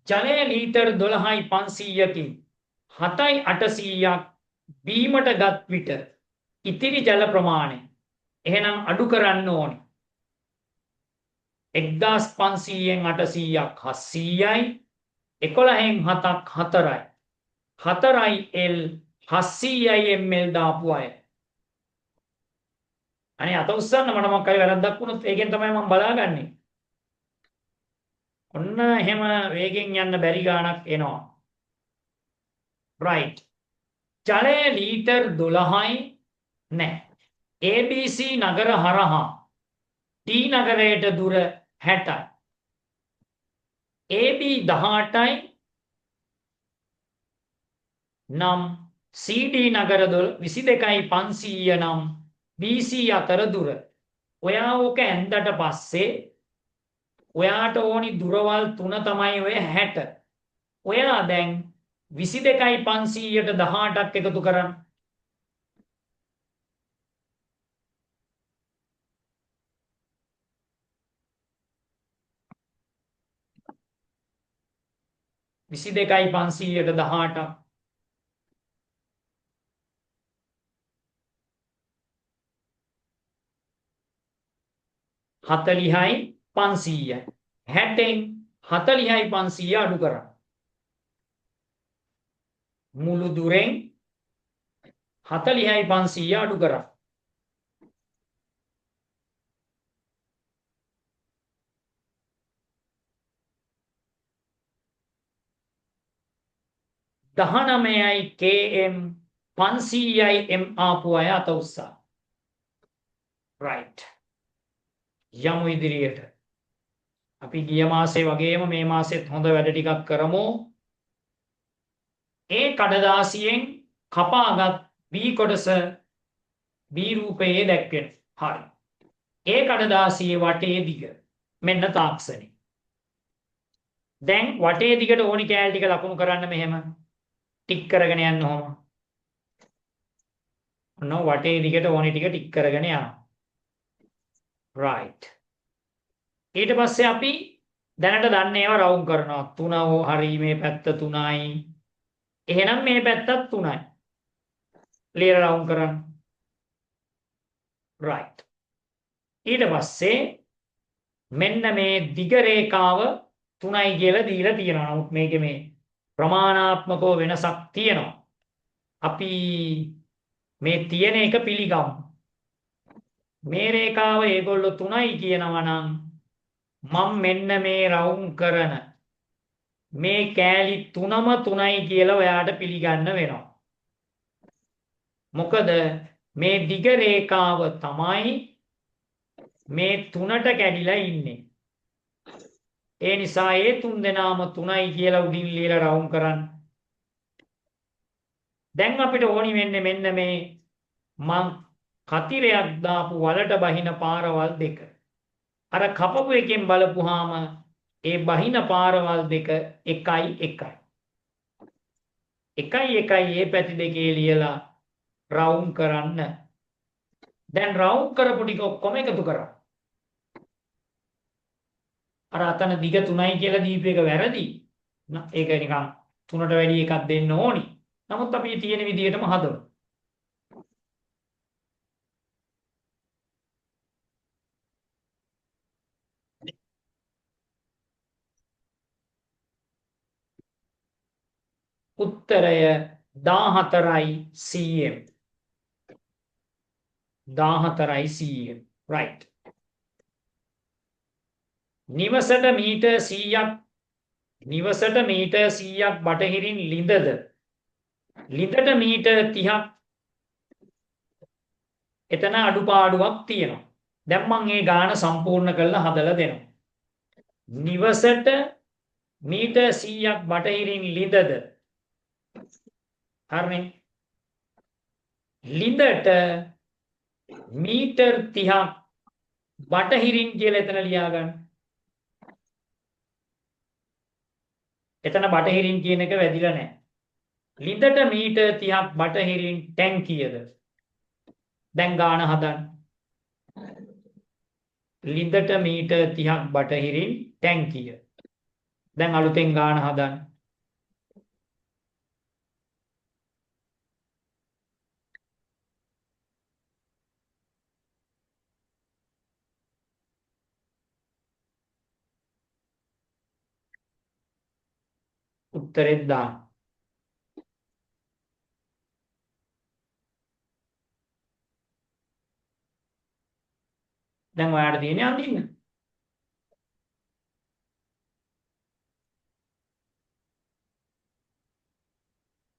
ජලය ලීටර් 12යි 500කින් 7යි 800ක් බීමට ගත් විට ඉතිරි ජල ප්‍රමාණය එහෙනම් අඩු කරන්න ඕනේ. 1500න් 800ක් 700යි 11න් 7ක් 4යි 4යි L 700යි ml දාපු අය අනේ අත උස්සන්න මට මොකක් හරි වැරද්දක් වුණොත් ඒකෙන් තමයි මම බලාගන්නේ. ඔන්න එහෙම වේගෙන් යන්න බැරි ගාණක් එනවා. right. ජලය ලීටර් 12යි නැහැ. ABC නගර හරහා D නගරයට දුර 60යි. AB 18යි නම් CD නගර 22යි 500 නම් BC අතර දුර. ඔයා ඕක ඇන්දට පස්සේ ඔයාට ඕනි දුරවල් 3 තමයි ඔය 60. ඔයා දැන් 22යි 500ට 18ක් එකතු කරන්න. විසි දෙකයි 500ට 18ක් 40යි 500යි 60න් 40යි 500 අඩු කරන්න. මුළු දුරෙන් 40යි 500 අඩු කරන්න. දහනමයයි km 500යි m ආපු අය අත උස්සා. right. යමු ඉදිරියට. අපි ගිය මාසේ වගේම මේ මාසෙත් හොඳ වැඩ ටිකක් කරමු. ඒ කඩදාසියෙන් කපාගත් B කොටස B රූපයේ දැක්වෙන. හරි. ඒ කඩදාසියේ වටේ දිග මෙන්න තාක්ෂණي. දැන් වටේ දිගට ඕනි කෑලි ටික ලකුණු කරන්න මෙහෙම ටික් කරගෙන යන්න ඕම. ඔන්න වටේ දිගට ඕනි ටික ටික් කරගෙන යනවා. right. ඊට පස්සේ අපි දැනට දන්නේ ඒවා රවුම් කරනවා. 3 හරි මේ පැත්ත 3යි. එහෙනම් මේ පැත්තත් 3යි. ලියලා රවුම් කරන්න. right. ඊට පස්සේ මෙන්න මේ දිග රේඛාව 3යි කියලා දීලා තියෙනවා. නමුත් මේකේ මේ ප්‍රමාණාත්මකව වෙනසක් තියෙනවා. අපි මේ තියෙන එක පිළිගමු. මේ රේඛාව ඒගොල්ලෝ 3යි කියනවා නම් මම මෙන්න මේ රවුම් කරන මේ කෑලි 3ම 3යි කියලා ඔයාට පිළිගන්න වෙනවා. මොකද මේ දිග රේඛාව තමයි මේ 3ට කැඩිලා ඉන්නේ. ඒ නිසා ඒ 3 දෙනාම 3යි කියලා උඩින් ලියලා රවුම් කරන්න. දැන් අපිට ඕනි වෙන්නේ මෙන්න මේ මං කතිරයක් දාපු වලට බහින පාරවල් දෙක. අර කපපු එකෙන් බලපුවාම ඒ බහින පාරවල් දෙක 1යි 1යි. 1යි 1යි ඒ පැති දෙකේ ලියලා රවුම් කරන්න. දැන් රවුම් කරපු ටික ඔක්කොම එකතු කරා. අර අතන දිග 3යි කියලා දීපු එක වැරදි. ඒක නිකන් 3ට වැඩි එකක් දෙන්න ඕනි. නමුත් අපි තියෙන විදිහටම හදමු. උත්තරය 14යි cm. 14යි cm. right. නිවසට මීටර් 100ක් බටහිරින් ලිඳද ලිඳට මීටර් 30ක් එතන අඩුපාඩුවක් තියෙනවා. දැන් මම මේ ගාන සම්පූර්ණ කරලා හදලා දෙනවා. නිවසට මීටර් 100ක් බටහිරින් ලිඳද හරිනේ. ලිඳට මීටර් 30ක් බටහිරින් කියලා එතන ලියා ගන්න. එතන බටහිරින් කියන එක වැදිලා නැහැ. ලිඳට මීටර් 30ක් බටහිරින් ටැංකියද? දැන් ගාන හදන්න. ලිඳට මීටර් 30ක් බටහිරින් ටැංකිය. දැන් අලුතෙන් ගාන හදන්න. උත්තරෙත් දාන්න. දැන් ඔයාලට තියෙන්නේ අඳින්න.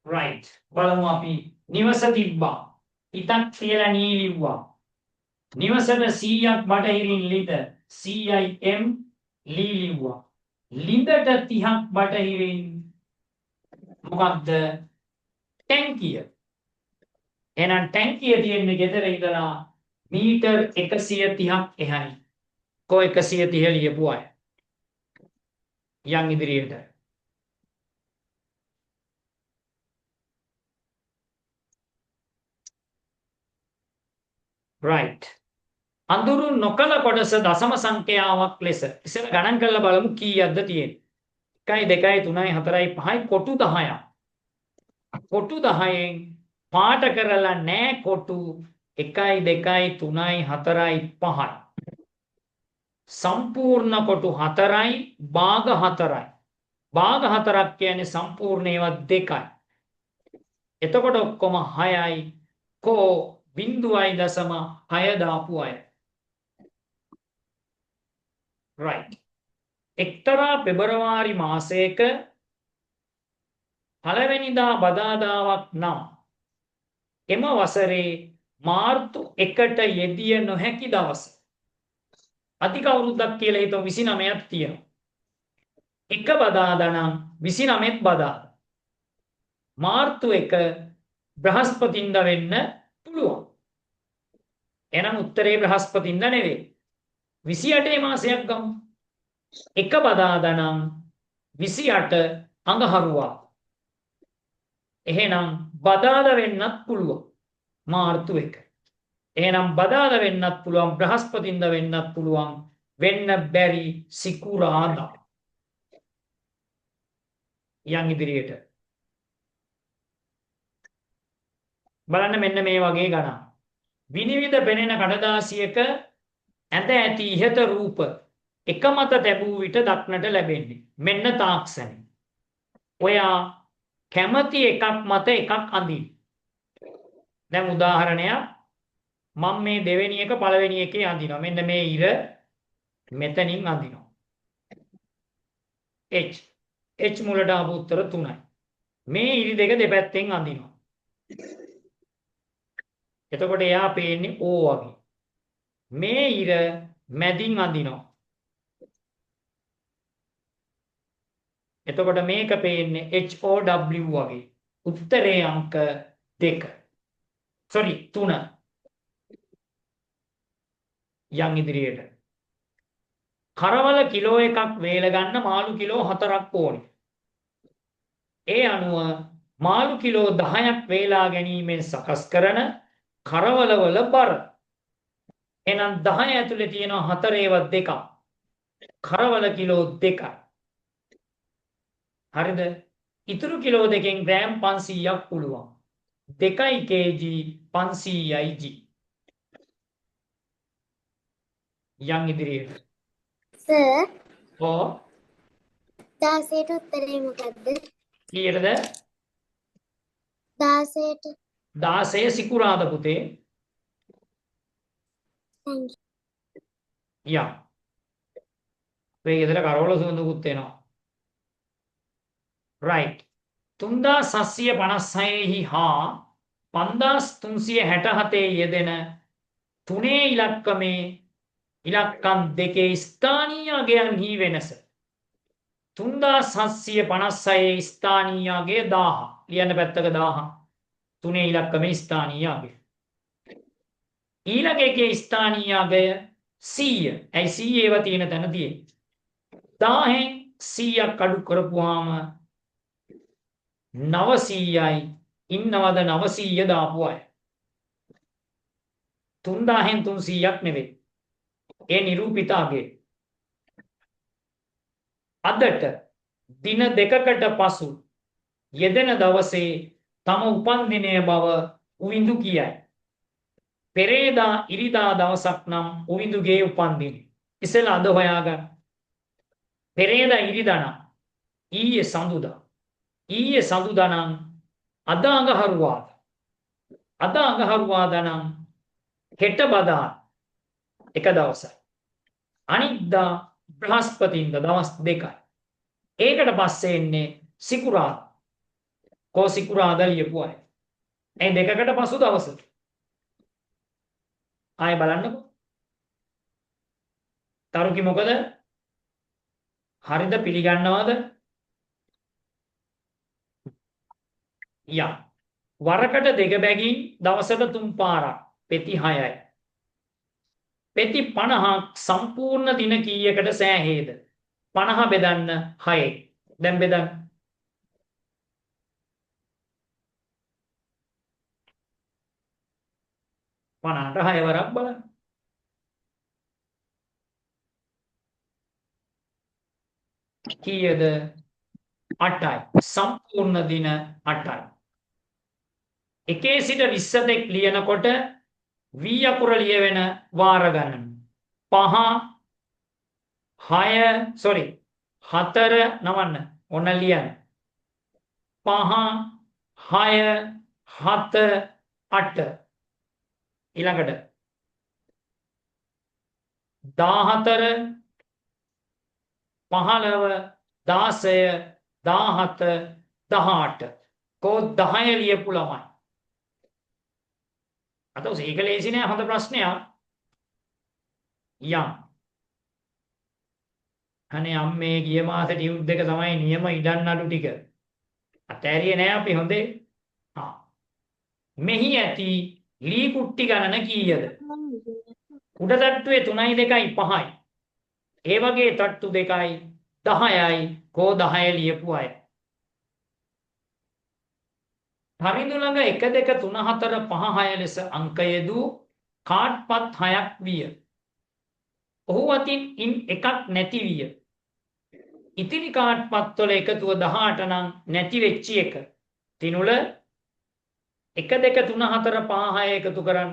right. බලමු අපි නිවස තිබ්බා. ඉතක් කියලා නී ලිව්වා. නිවසට 100ක් බටහිරින් ලිද 100යි m ලී ලිව්වා. ලිඳට 30ක් බටහිරින් මොකක්ද? ටැංකිය. එහෙනම් ටැංකිය තියෙන්නේ ගෙදර ඉඳලා මීටර් 130ක් එහායි. කො 130 ලියපු අය. යන් ඉදිරියට. right. අඳුරු නොකල කොටස දශම සංඛ්‍යාවක් ලෙස ඉතින් ගණන් කරලා බලමු කීයක්ද තියෙන්නේ. 1 2 3 4 5 කොටු 10ක්. කොටු 10න් පාට කරලා නෑ කොටු 1 2 3 4 5යි. සම්පූර්ණ කොටු 4යි භාග 4යි. භාග 4ක් කියන්නේ සම්පූර්ණ ඒවා 2යි. එතකොට ඔක්කොම 6යි. කෝ 0.6 දාපු අය. right. එක්තරා පෙබරවාරි මාසයක පළවෙනිදා බදාදාවක් නම් එම වසරේ මාර්තු 1ට යෙදිය නොහැකි දවස. අධික අවුරුද්දක් කියලා හිතමු 29ක් තියෙනවා. එක බදාදා නම් 29ත් බදාදා. මාර්තු 1 බ්‍රහස්පතින්දා වෙන්න පුළුවන්. එහෙනම් උත්තරේ බ්‍රහස්පතින්දා නෙවෙයි. 28 මාසයක් ගමු. එක බදාදා නම් 28 අඟහරුවා. එහෙනම් බදාදා වෙන්නත් පුළුවන්. මාර්තු 1. එහෙනම් බදාදා වෙන්නත් පුළුවන් බ්‍රහස්පතින්දා වෙන්නත් පුළුවන්. වෙන්න බැරි සිකුරාදා. යන් ඉදිරියට. බලන්න මෙන්න මේ වගේ ගණන්. විනිවිද පෙනෙන කඩදාසියක ඇඳ ඇති ඉහත රූප එක මත තැබූ විට දක්නට ලැබෙන්නේ. මෙන්න තාක්ෂණය. ඔයා කැමති එකක් මත එකක් අඳින්න. දැන් උදාහරණයක් මම මේ දෙවෙනි එක පළවෙනි එකේ අඳිනවා. මෙන්න මේ ඉර මෙතනින් අඳිනවා. H මුලට ආපු උත්තර 3යි. මේ ඉරි දෙක දෙපැත්තෙන් අඳිනවා. එතකොට එයා පේන්නේ O වගේ. මේ ඉර මැදින් අඳිනවා. එතකොට මේක පේන්නේ HOW වගේ. උත්තරේ අංක 2. sorry 3. යන් ඉදිරියට. කරවල කිලෝ එකක් වේල ගන්න මාළු කිලෝ 4ක් ඕනේ. ඒ අනුව මාළු කිලෝ 10ක් වේලා ගැනීමෙන් සකස් කරන කරවලවල බර. එහෙනම් 10 ඇතුලේ තියෙන 4 ඒවා 2ක්. කරවල කිලෝ 2යි. හරිද? ඉතුරු කිලෝ දෙකෙන් ග්‍රෑම් 500ක් පුළුවන්. 2යි kg 500යි g. යන් ඉදිරියට. සර් ඔව් 16ට උත්තරේ මොකද්ද? කීයටද? 16ට. 16 සිකුරාදා පුතේ. Thank you. යම්. මේ ගෙදර කරවල සුවඳකුත් එනවා. right. 3756 හා 5367 යෙදෙන තුනේ ඉලක්කමේ ඉලක්කම් දෙකේ ස්ථානීය අගයන්හි වෙනස. 3756 ස්ථානීය අගය 1000. ලියන්න පැත්තක 1000. තුනේ ඉලක්කමේ ස්ථානීය අගය. ඊළඟ එකේ ස්ථානීය අගය 100. ඇයි 100 ඒවා තියෙන තැන තියෙන්නේ? 1000න් 100ක් අඩු කරපුවාම 900යි. ඉන්නවද 900 දාපු අය? 3000න් 300ක් නෙවෙයි. ඒ නිරූපිත අගය. අදට දින දෙකකට පසු යෙදෙන දවසේ තම උපන් දිනය බව උවිඳු කියයි. පෙරේදා ඉරිදා දවසක් නම් උවිඳුගේ උපන් දිනය. ඉස්සෙල්ලා අද හොයාගන්න. පෙරේදා ඉරිදා නම් ඊයේ සඳුදා. ඊයේ සඳුදා නම් අද අඟහරුවාදා. අද අඟහරුවාදා නම් හෙට බදාදා. එක දවසයි. අනිද්දා බ්‍රහස්පතින්දා දවස් දෙකයි. ඒකට පස්සේ එන්නේ සිකුරාදා. කෝ සිකුරාදා ලියපු අය. ඒ දෙකකට පසු දවස. ආයෙ බලන්නකෝ. තරුකි මොකද? හරිද පිළිගන්නවද? යා. වරකට දෙක බැගින් දවසට 3 පාරක්. පෙති 6යි. පෙති 50ක් සම්පූර්ණ දින කීයකට සෑහේද? 50 බෙදන්න 6. දැන් බෙදන්න. පනහට 6 වරක් බලන්න. කීයද? 8යි. සම්පූර්ණ දින 8යි. එකේ සිට 20 තෙක් ලියනකොට V අකුර ලියවෙන වාර ගණන 5 6 4 නවන්න ඔන්න ලියන්න 5 6 7 8 ඊළඟට 14 15 16 17 18 කෝ 10 ලියපු ළමයි. අත ඒක ලේසි නෑ හොඳ ප්‍රශ්නයක්. යම්. අනේ අම්මේ ගිය මාසේ ටියුට් දෙක තමයි නියම ඉඩන් අඩු ටික. අතෑරියේ නෑ අපි හොඳේ. මෙහි ඇති ලී කුට්ටි ගණන කීයද? උඩ තට්ටුවේ 3යි 2යි 5යි. ඒ වගේ තට්ටු දෙකයි 10යි කෝ 10 ලියපු අය. පරිදු ළඟ 1 2 3 4 5 6 ලෙස අංක යෙදූ කාඩ්පත් 6ක් විය. ඔහු අතින් ඉන් එකක් නැති විය. ඉතිරි කාඩ්පත් වල එකතුව 18 නම් නැති වෙච්ච එක. තිනුල 1 2 3 4 5 6 එකතු කරන්න.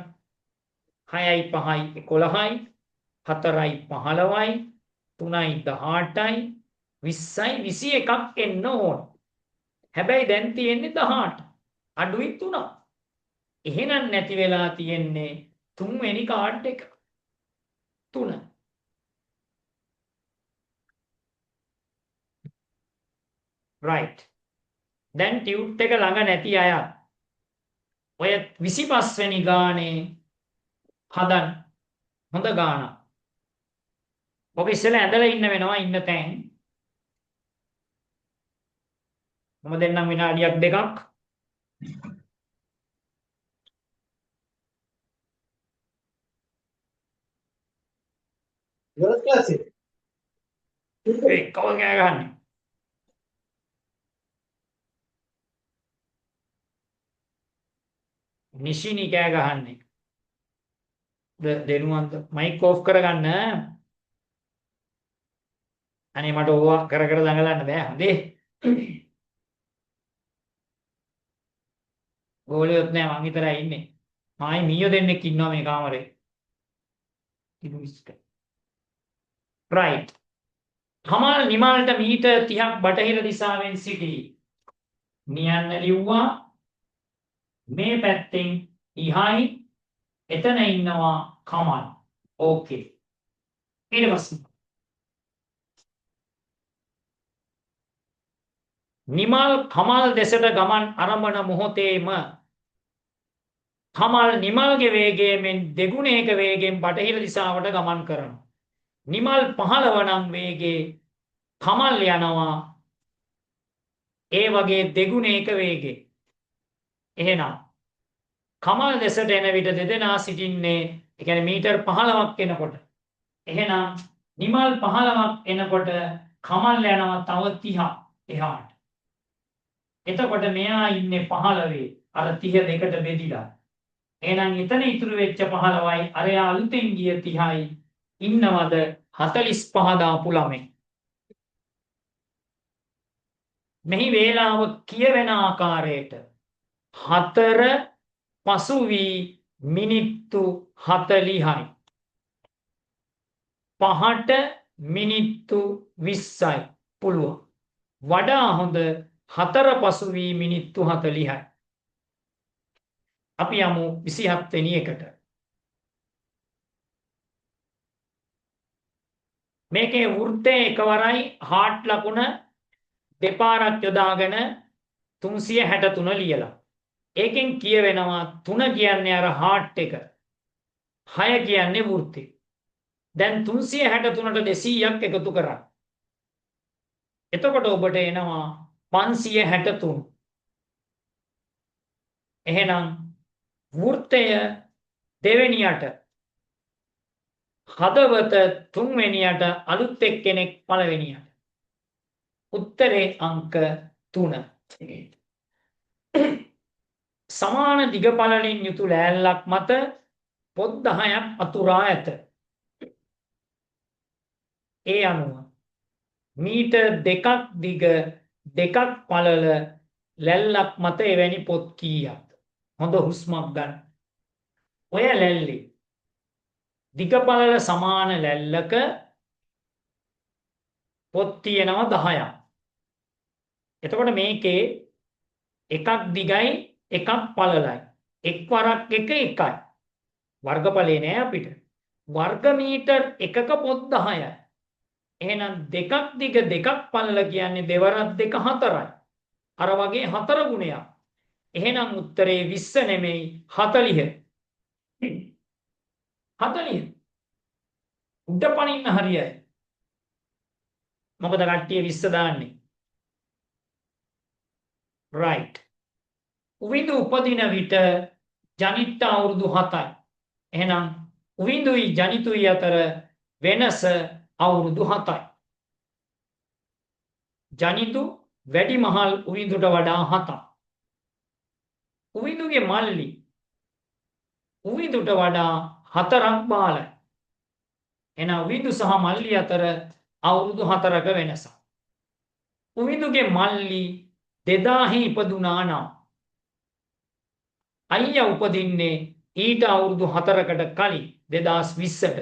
6යි 5යි 11යි 4යි 15යි 3යි 18යි 20යි 21ක් එන්න ඕන. හැබැයි දැන් තියෙන්නේ 18. අඩුයි 3. එහෙනම් නැති වෙලා තියෙන්නේ 3 වෙනි කාඩ් එක. 3. right. දැන් ටියුට් එක ළඟ නැති අය ඔය 25 වෙනි ගානේ හදන්න. හොඳ ගානක්. ඔබ ඉස්සෙල්ලා ඇඳලා ඉන්න වෙනවා ඉන්න තැන්. මම දෙන්නම් විනාඩියක් දෙකක්. ඉවරද ක්ලාස් එක? ඒ කවුද කෑ ගහන්නේ? නිෂිනි කෑ ගහන්නේ. දෙනුවන්ත මයික් ඕෆ් කරගන්න. අනේ මට ඕවා කර කර දඟලන්න බෑ හොඳේ. ගෝලියොත් නෑ මං විතරයි ඉන්නේ. මායි මීයෝ දෙන්නෙක් ඉන්නවා මේ කාමරේ. right. කමල් නිමල්ට මීටර් 30ක් බටහිර දිශාවෙන් සිටී. නියන්න ලිව්වා. මේ පැත්තෙන් ඉහයි එතන ඉන්නවා කමල්. ඕකේ. ඊට පස්සේ නිමල් කමල් දෙසට ගමන් අරඹන මොහොතේම කමල් නිමල්ගේ වේගයෙන් දෙගුණයක වේගයෙන් බටහිර දිශාවට ගමන් කරනවා. නිමල් 15 නම් වේගේ කමල් යනවා ඒ වගේ දෙගුණයක වේගේ. එහෙනම් කමල් දෙසට එන විට දෙදෙනා සිටින්නේ ඒ කියන්නේ මීටර් 15ක් එනකොට. එහෙනම් නිමල් 15ක් එනකොට කමල් යනවා තව 30ක් එහාට. එතකොට මෙයා ඉන්නේ 15 අර 30 දෙකට බෙදිලා. එහෙනම් එතන ඉතුරු වෙච්ච 15යි අරයා අලුතෙන් ගිය 30යි ඉන්නවද 45 දාපු ළමයි. මෙහි වේලාව කියවෙන ආකාරයට 4 පසු වී මිනිත්තු 40යි. 5ට මිනිත්තු 20යි පුළුවන්. වඩා හොඳ 4 පසු වී මිනිත්තු 40යි. අපි යමු 27 වෙනි එකට. මේකේ වෘත්තය එකවරයි හાર્ට් ලකුණ දෙපාරක් යොදාගෙන 363 ලියලා. ඒකෙන් කියවෙනවා 3 කියන්නේ අර හાર્ට් එක. 6 කියන්නේ වෘත්තය. දැන් 363ට 200ක් එකතු කරන්න. එතකොට ඔබට එනවා 563. එහෙනම් වෘත්තය දෙවෙනියට, හදවත තුන්වෙනියට, අලුත් එක්කෙනෙක් පළවෙනියට. උත්තරේ අංක 3. සමාන දිගපළලින් යුතු ලෑල්ලක් මත පොත් 10ක් අතුරා ඇත. ඒ අනුව මීටර් 2ක් දිග 2ක් පළල ලැල්ලක් මත එවැනි පොත් කීයක්? හොඳ හුස්මක් ගන්න. ඔය ලැල්ලේ දිග පළල සමාන ලැල්ලක පොත් තියෙනවා 10ක්. එතකොට මේකේ එකක් දිගයි එකක් පළලයි. එක් වරක් එක එකයි. වර්ගඵලේ නෑ අපිට. වර්ග මීටර් එකක පොත් 10යි. එහෙනම් දෙකක් දිග දෙකක් පළල කියන්නේ දෙවරක් දෙක 4යි. අර වගේ 4 ගුණයක්. එහෙනම් උත්තරේ 20 නෙමෙයි 40. 40. උඩ පනින්න හරියයි. මොකද කට්ටිය 20 දාන්නේ. right. උවිඳු උපදින විට ජනිත අවුරුදු 7යි. එහෙනම් උවිඳුයි ජනිතුයි අතර වෙනස අවුරුදු 7යි. ජනිතු වැඩිමහල් උවිඳුට වඩා 7ක්. උවිඳුගේ මල්ලි උවිඳුට වඩා 4ක් බාලයි. එහෙනම් උවිඳු සහ මල්ලි අතර අවුරුදු 4ක වෙනසක්. උවිඳුගේ මල්ලි 2000 ඉපදුනා නම් අයියා උපදින්නේ ඊට අවුරුදු 4කට කලින් 2020ට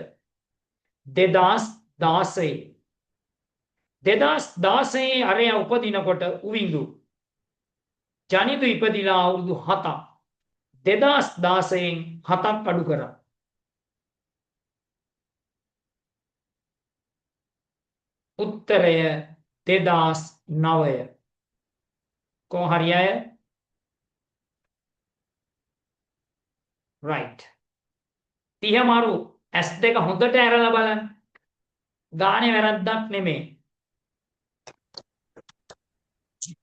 2016 2016 අරයා උපදිනකොට උවිඳු ජනිතු ඉපදිලා අවුරුදු 7ක් 2016න් 7ක් අඩු කරා. උත්තරය 2009. කොහොම හරි අය? right. 30 මාරු S2 හොඳට ඇරලා බලන්න. ගානේ වැරද්දක් නෙමෙයි.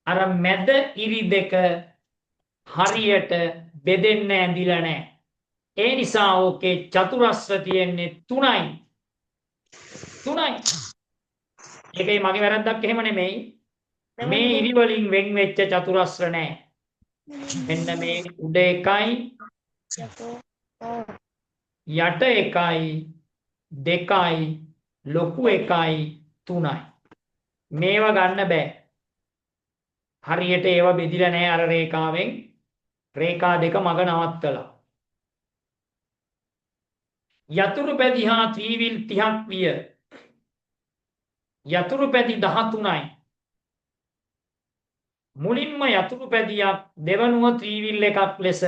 අර මැද ඉරි දෙක හරියට බෙදෙන්න ඇඳිලා නැහැ. ඒ නිසා ඕකේ චතුරස්‍ර තියෙන්නේ 3යි. 3යි. ඒකයි මගේ වැරද්දක් එහෙම නෙමෙයි. මේ ඉරි වලින් වෙන් වෙච්ච චතුරස්‍ර නැහැ. මෙන්න මේ උඩ එකයි යට එකයි දෙකයි ලොකු එකයි 3යි. මේවා ගන්න බෑ. හරියට ඒවා බෙදිලා නැහැ අර රේඛාවෙන්. රේඛා දෙක මග නවත්තලා. යතුරු පැදි හා ත්‍රිවිල් 30ක් විය. යතුරු පැදි 13යි. මුලින්ම යතුරු පැදියක් දෙවනුව ත්‍රිවිල් එකක් ලෙස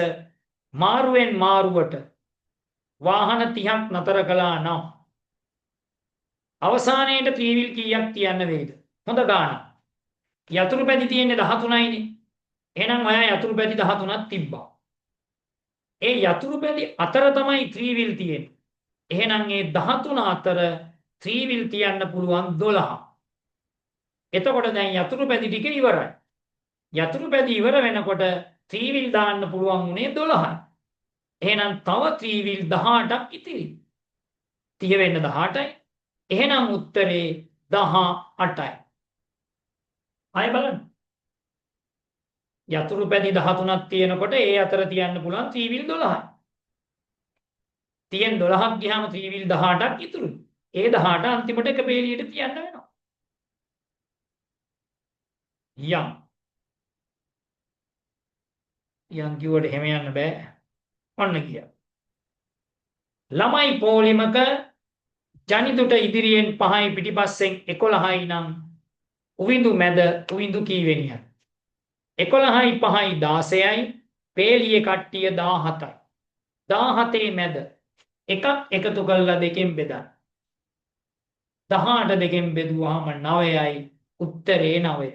මාරුවෙන් මාරුවට වාහන 30ක් නතර කළා නම් අවසානයේට ත්‍රිවිල් කීයක් තියන්න වේද? හොඳ ගානක්. යතුරු පැදි තියෙන්නේ 13යිනේ. එහෙනම් ඔයා යතුරු පැදි 13ක් තිබ්බා. ඒ යතුරු පැදි අතර තමයි ත්‍රිවිල් තියෙන්නේ. එහෙනම් ඒ 13 අතර ත්‍රිවිල් තියන්න පුළුවන් 12. එතකොට දැන් යතුරු පැදි ටික ඉවරයි. යතුරු පැදි ඉවර වෙනකොට ත්‍රිවිල් දාන්න පුළුවන් උනේ 12යි. එහෙනම් තව ත්‍රිවිල් 18ක් ඉතිරි. 30 වෙන්න 18යි. එහෙනම් උත්තරේ 18යි. ආයෙ බලන්න. යතුරු පැදි 13ක් තියෙනකොට ඒ අතර තියන්න පුළුවන් ත්‍රිවිල් 12යි. තියෙන 12ක් ගියාම ත්‍රිවිල් 18ක් ඉතුරුයි. ඒ 18 අන්තිමට එක පේලියට තියන්න වෙනවා. යම් කිව්වට හැම යන්න බෑ. ඔන්න ගියා. ළමයි පොලිමක ජනිතුට ඉදිරියෙන් 5යි පිටිපස්සෙන් 11යි නම් උවිඳු මැද උවිඳු කීවෙනියද? 11යි 5යි 16යි පේලියේ කට්ටිය 17යි. 17 මැද එකක් එකතු කරලා දෙකෙන් බෙදන්න. 18 දෙකෙන් බෙදුවාම 9යි. උත්තරේ 9.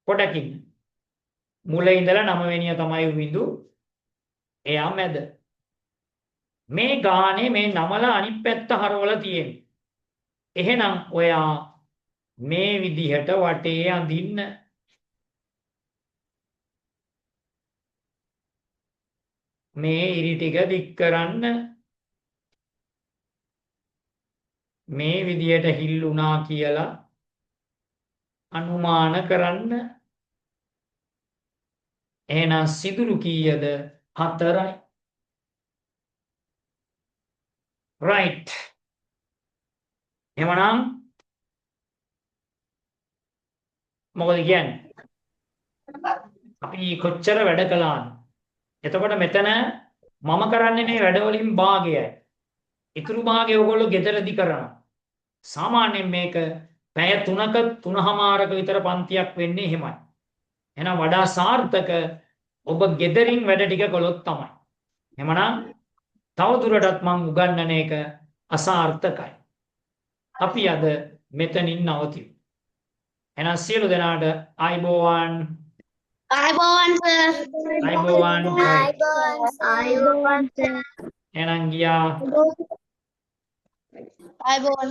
පොඩකින් මුල ඉඳලා 9 වෙනිය තමයි බිඳු. එයා මැද. මේ ගානේ මේ නමලා අනිත් පැත්ත හරවලා තියෙන්නේ. එහෙනම් ඔයා මේ විදිහට වටේ අඳින්න. මේ ඉරි ටික දික් කරන්න. මේ විදියට හිල්ුණා කියලා අනුමාන කරන්න. එහෙනම් සිදුරු කීයද? 4යි. right. එහෙනම් මොකද කියන්නේ? අපි කොච්චර වැඩ කළාද? එතකොට මෙතන මම කරන්නේ මේ වැඩවලින් භාගයයි. ඉතුරු භාගය ඔයගොල්ලෝ ගෙදරදී කරනවා. සාමාන්‍යයෙන් මේක පැය 3ක 3:00මාරක විතර පන්තියක් වෙන්නේ එහෙමයි. එහෙනම් වඩා සාර්ථක ඔබ ගෙදරින් වැඩ ටික කළොත් තමයි. එහෙමනම් තව දුරටත් මම උගන්වන එක අසාර්ථකයි. අපි අද මෙතනින් නවතිමු. එහෙනම් සියලු දෙනාට ආයුබෝවන්. ආයුබෝවන් සර්. ආයුබෝවන්. ආයුබෝවන් සර්. එහෙනම් ගියා. ආයුබෝවන්.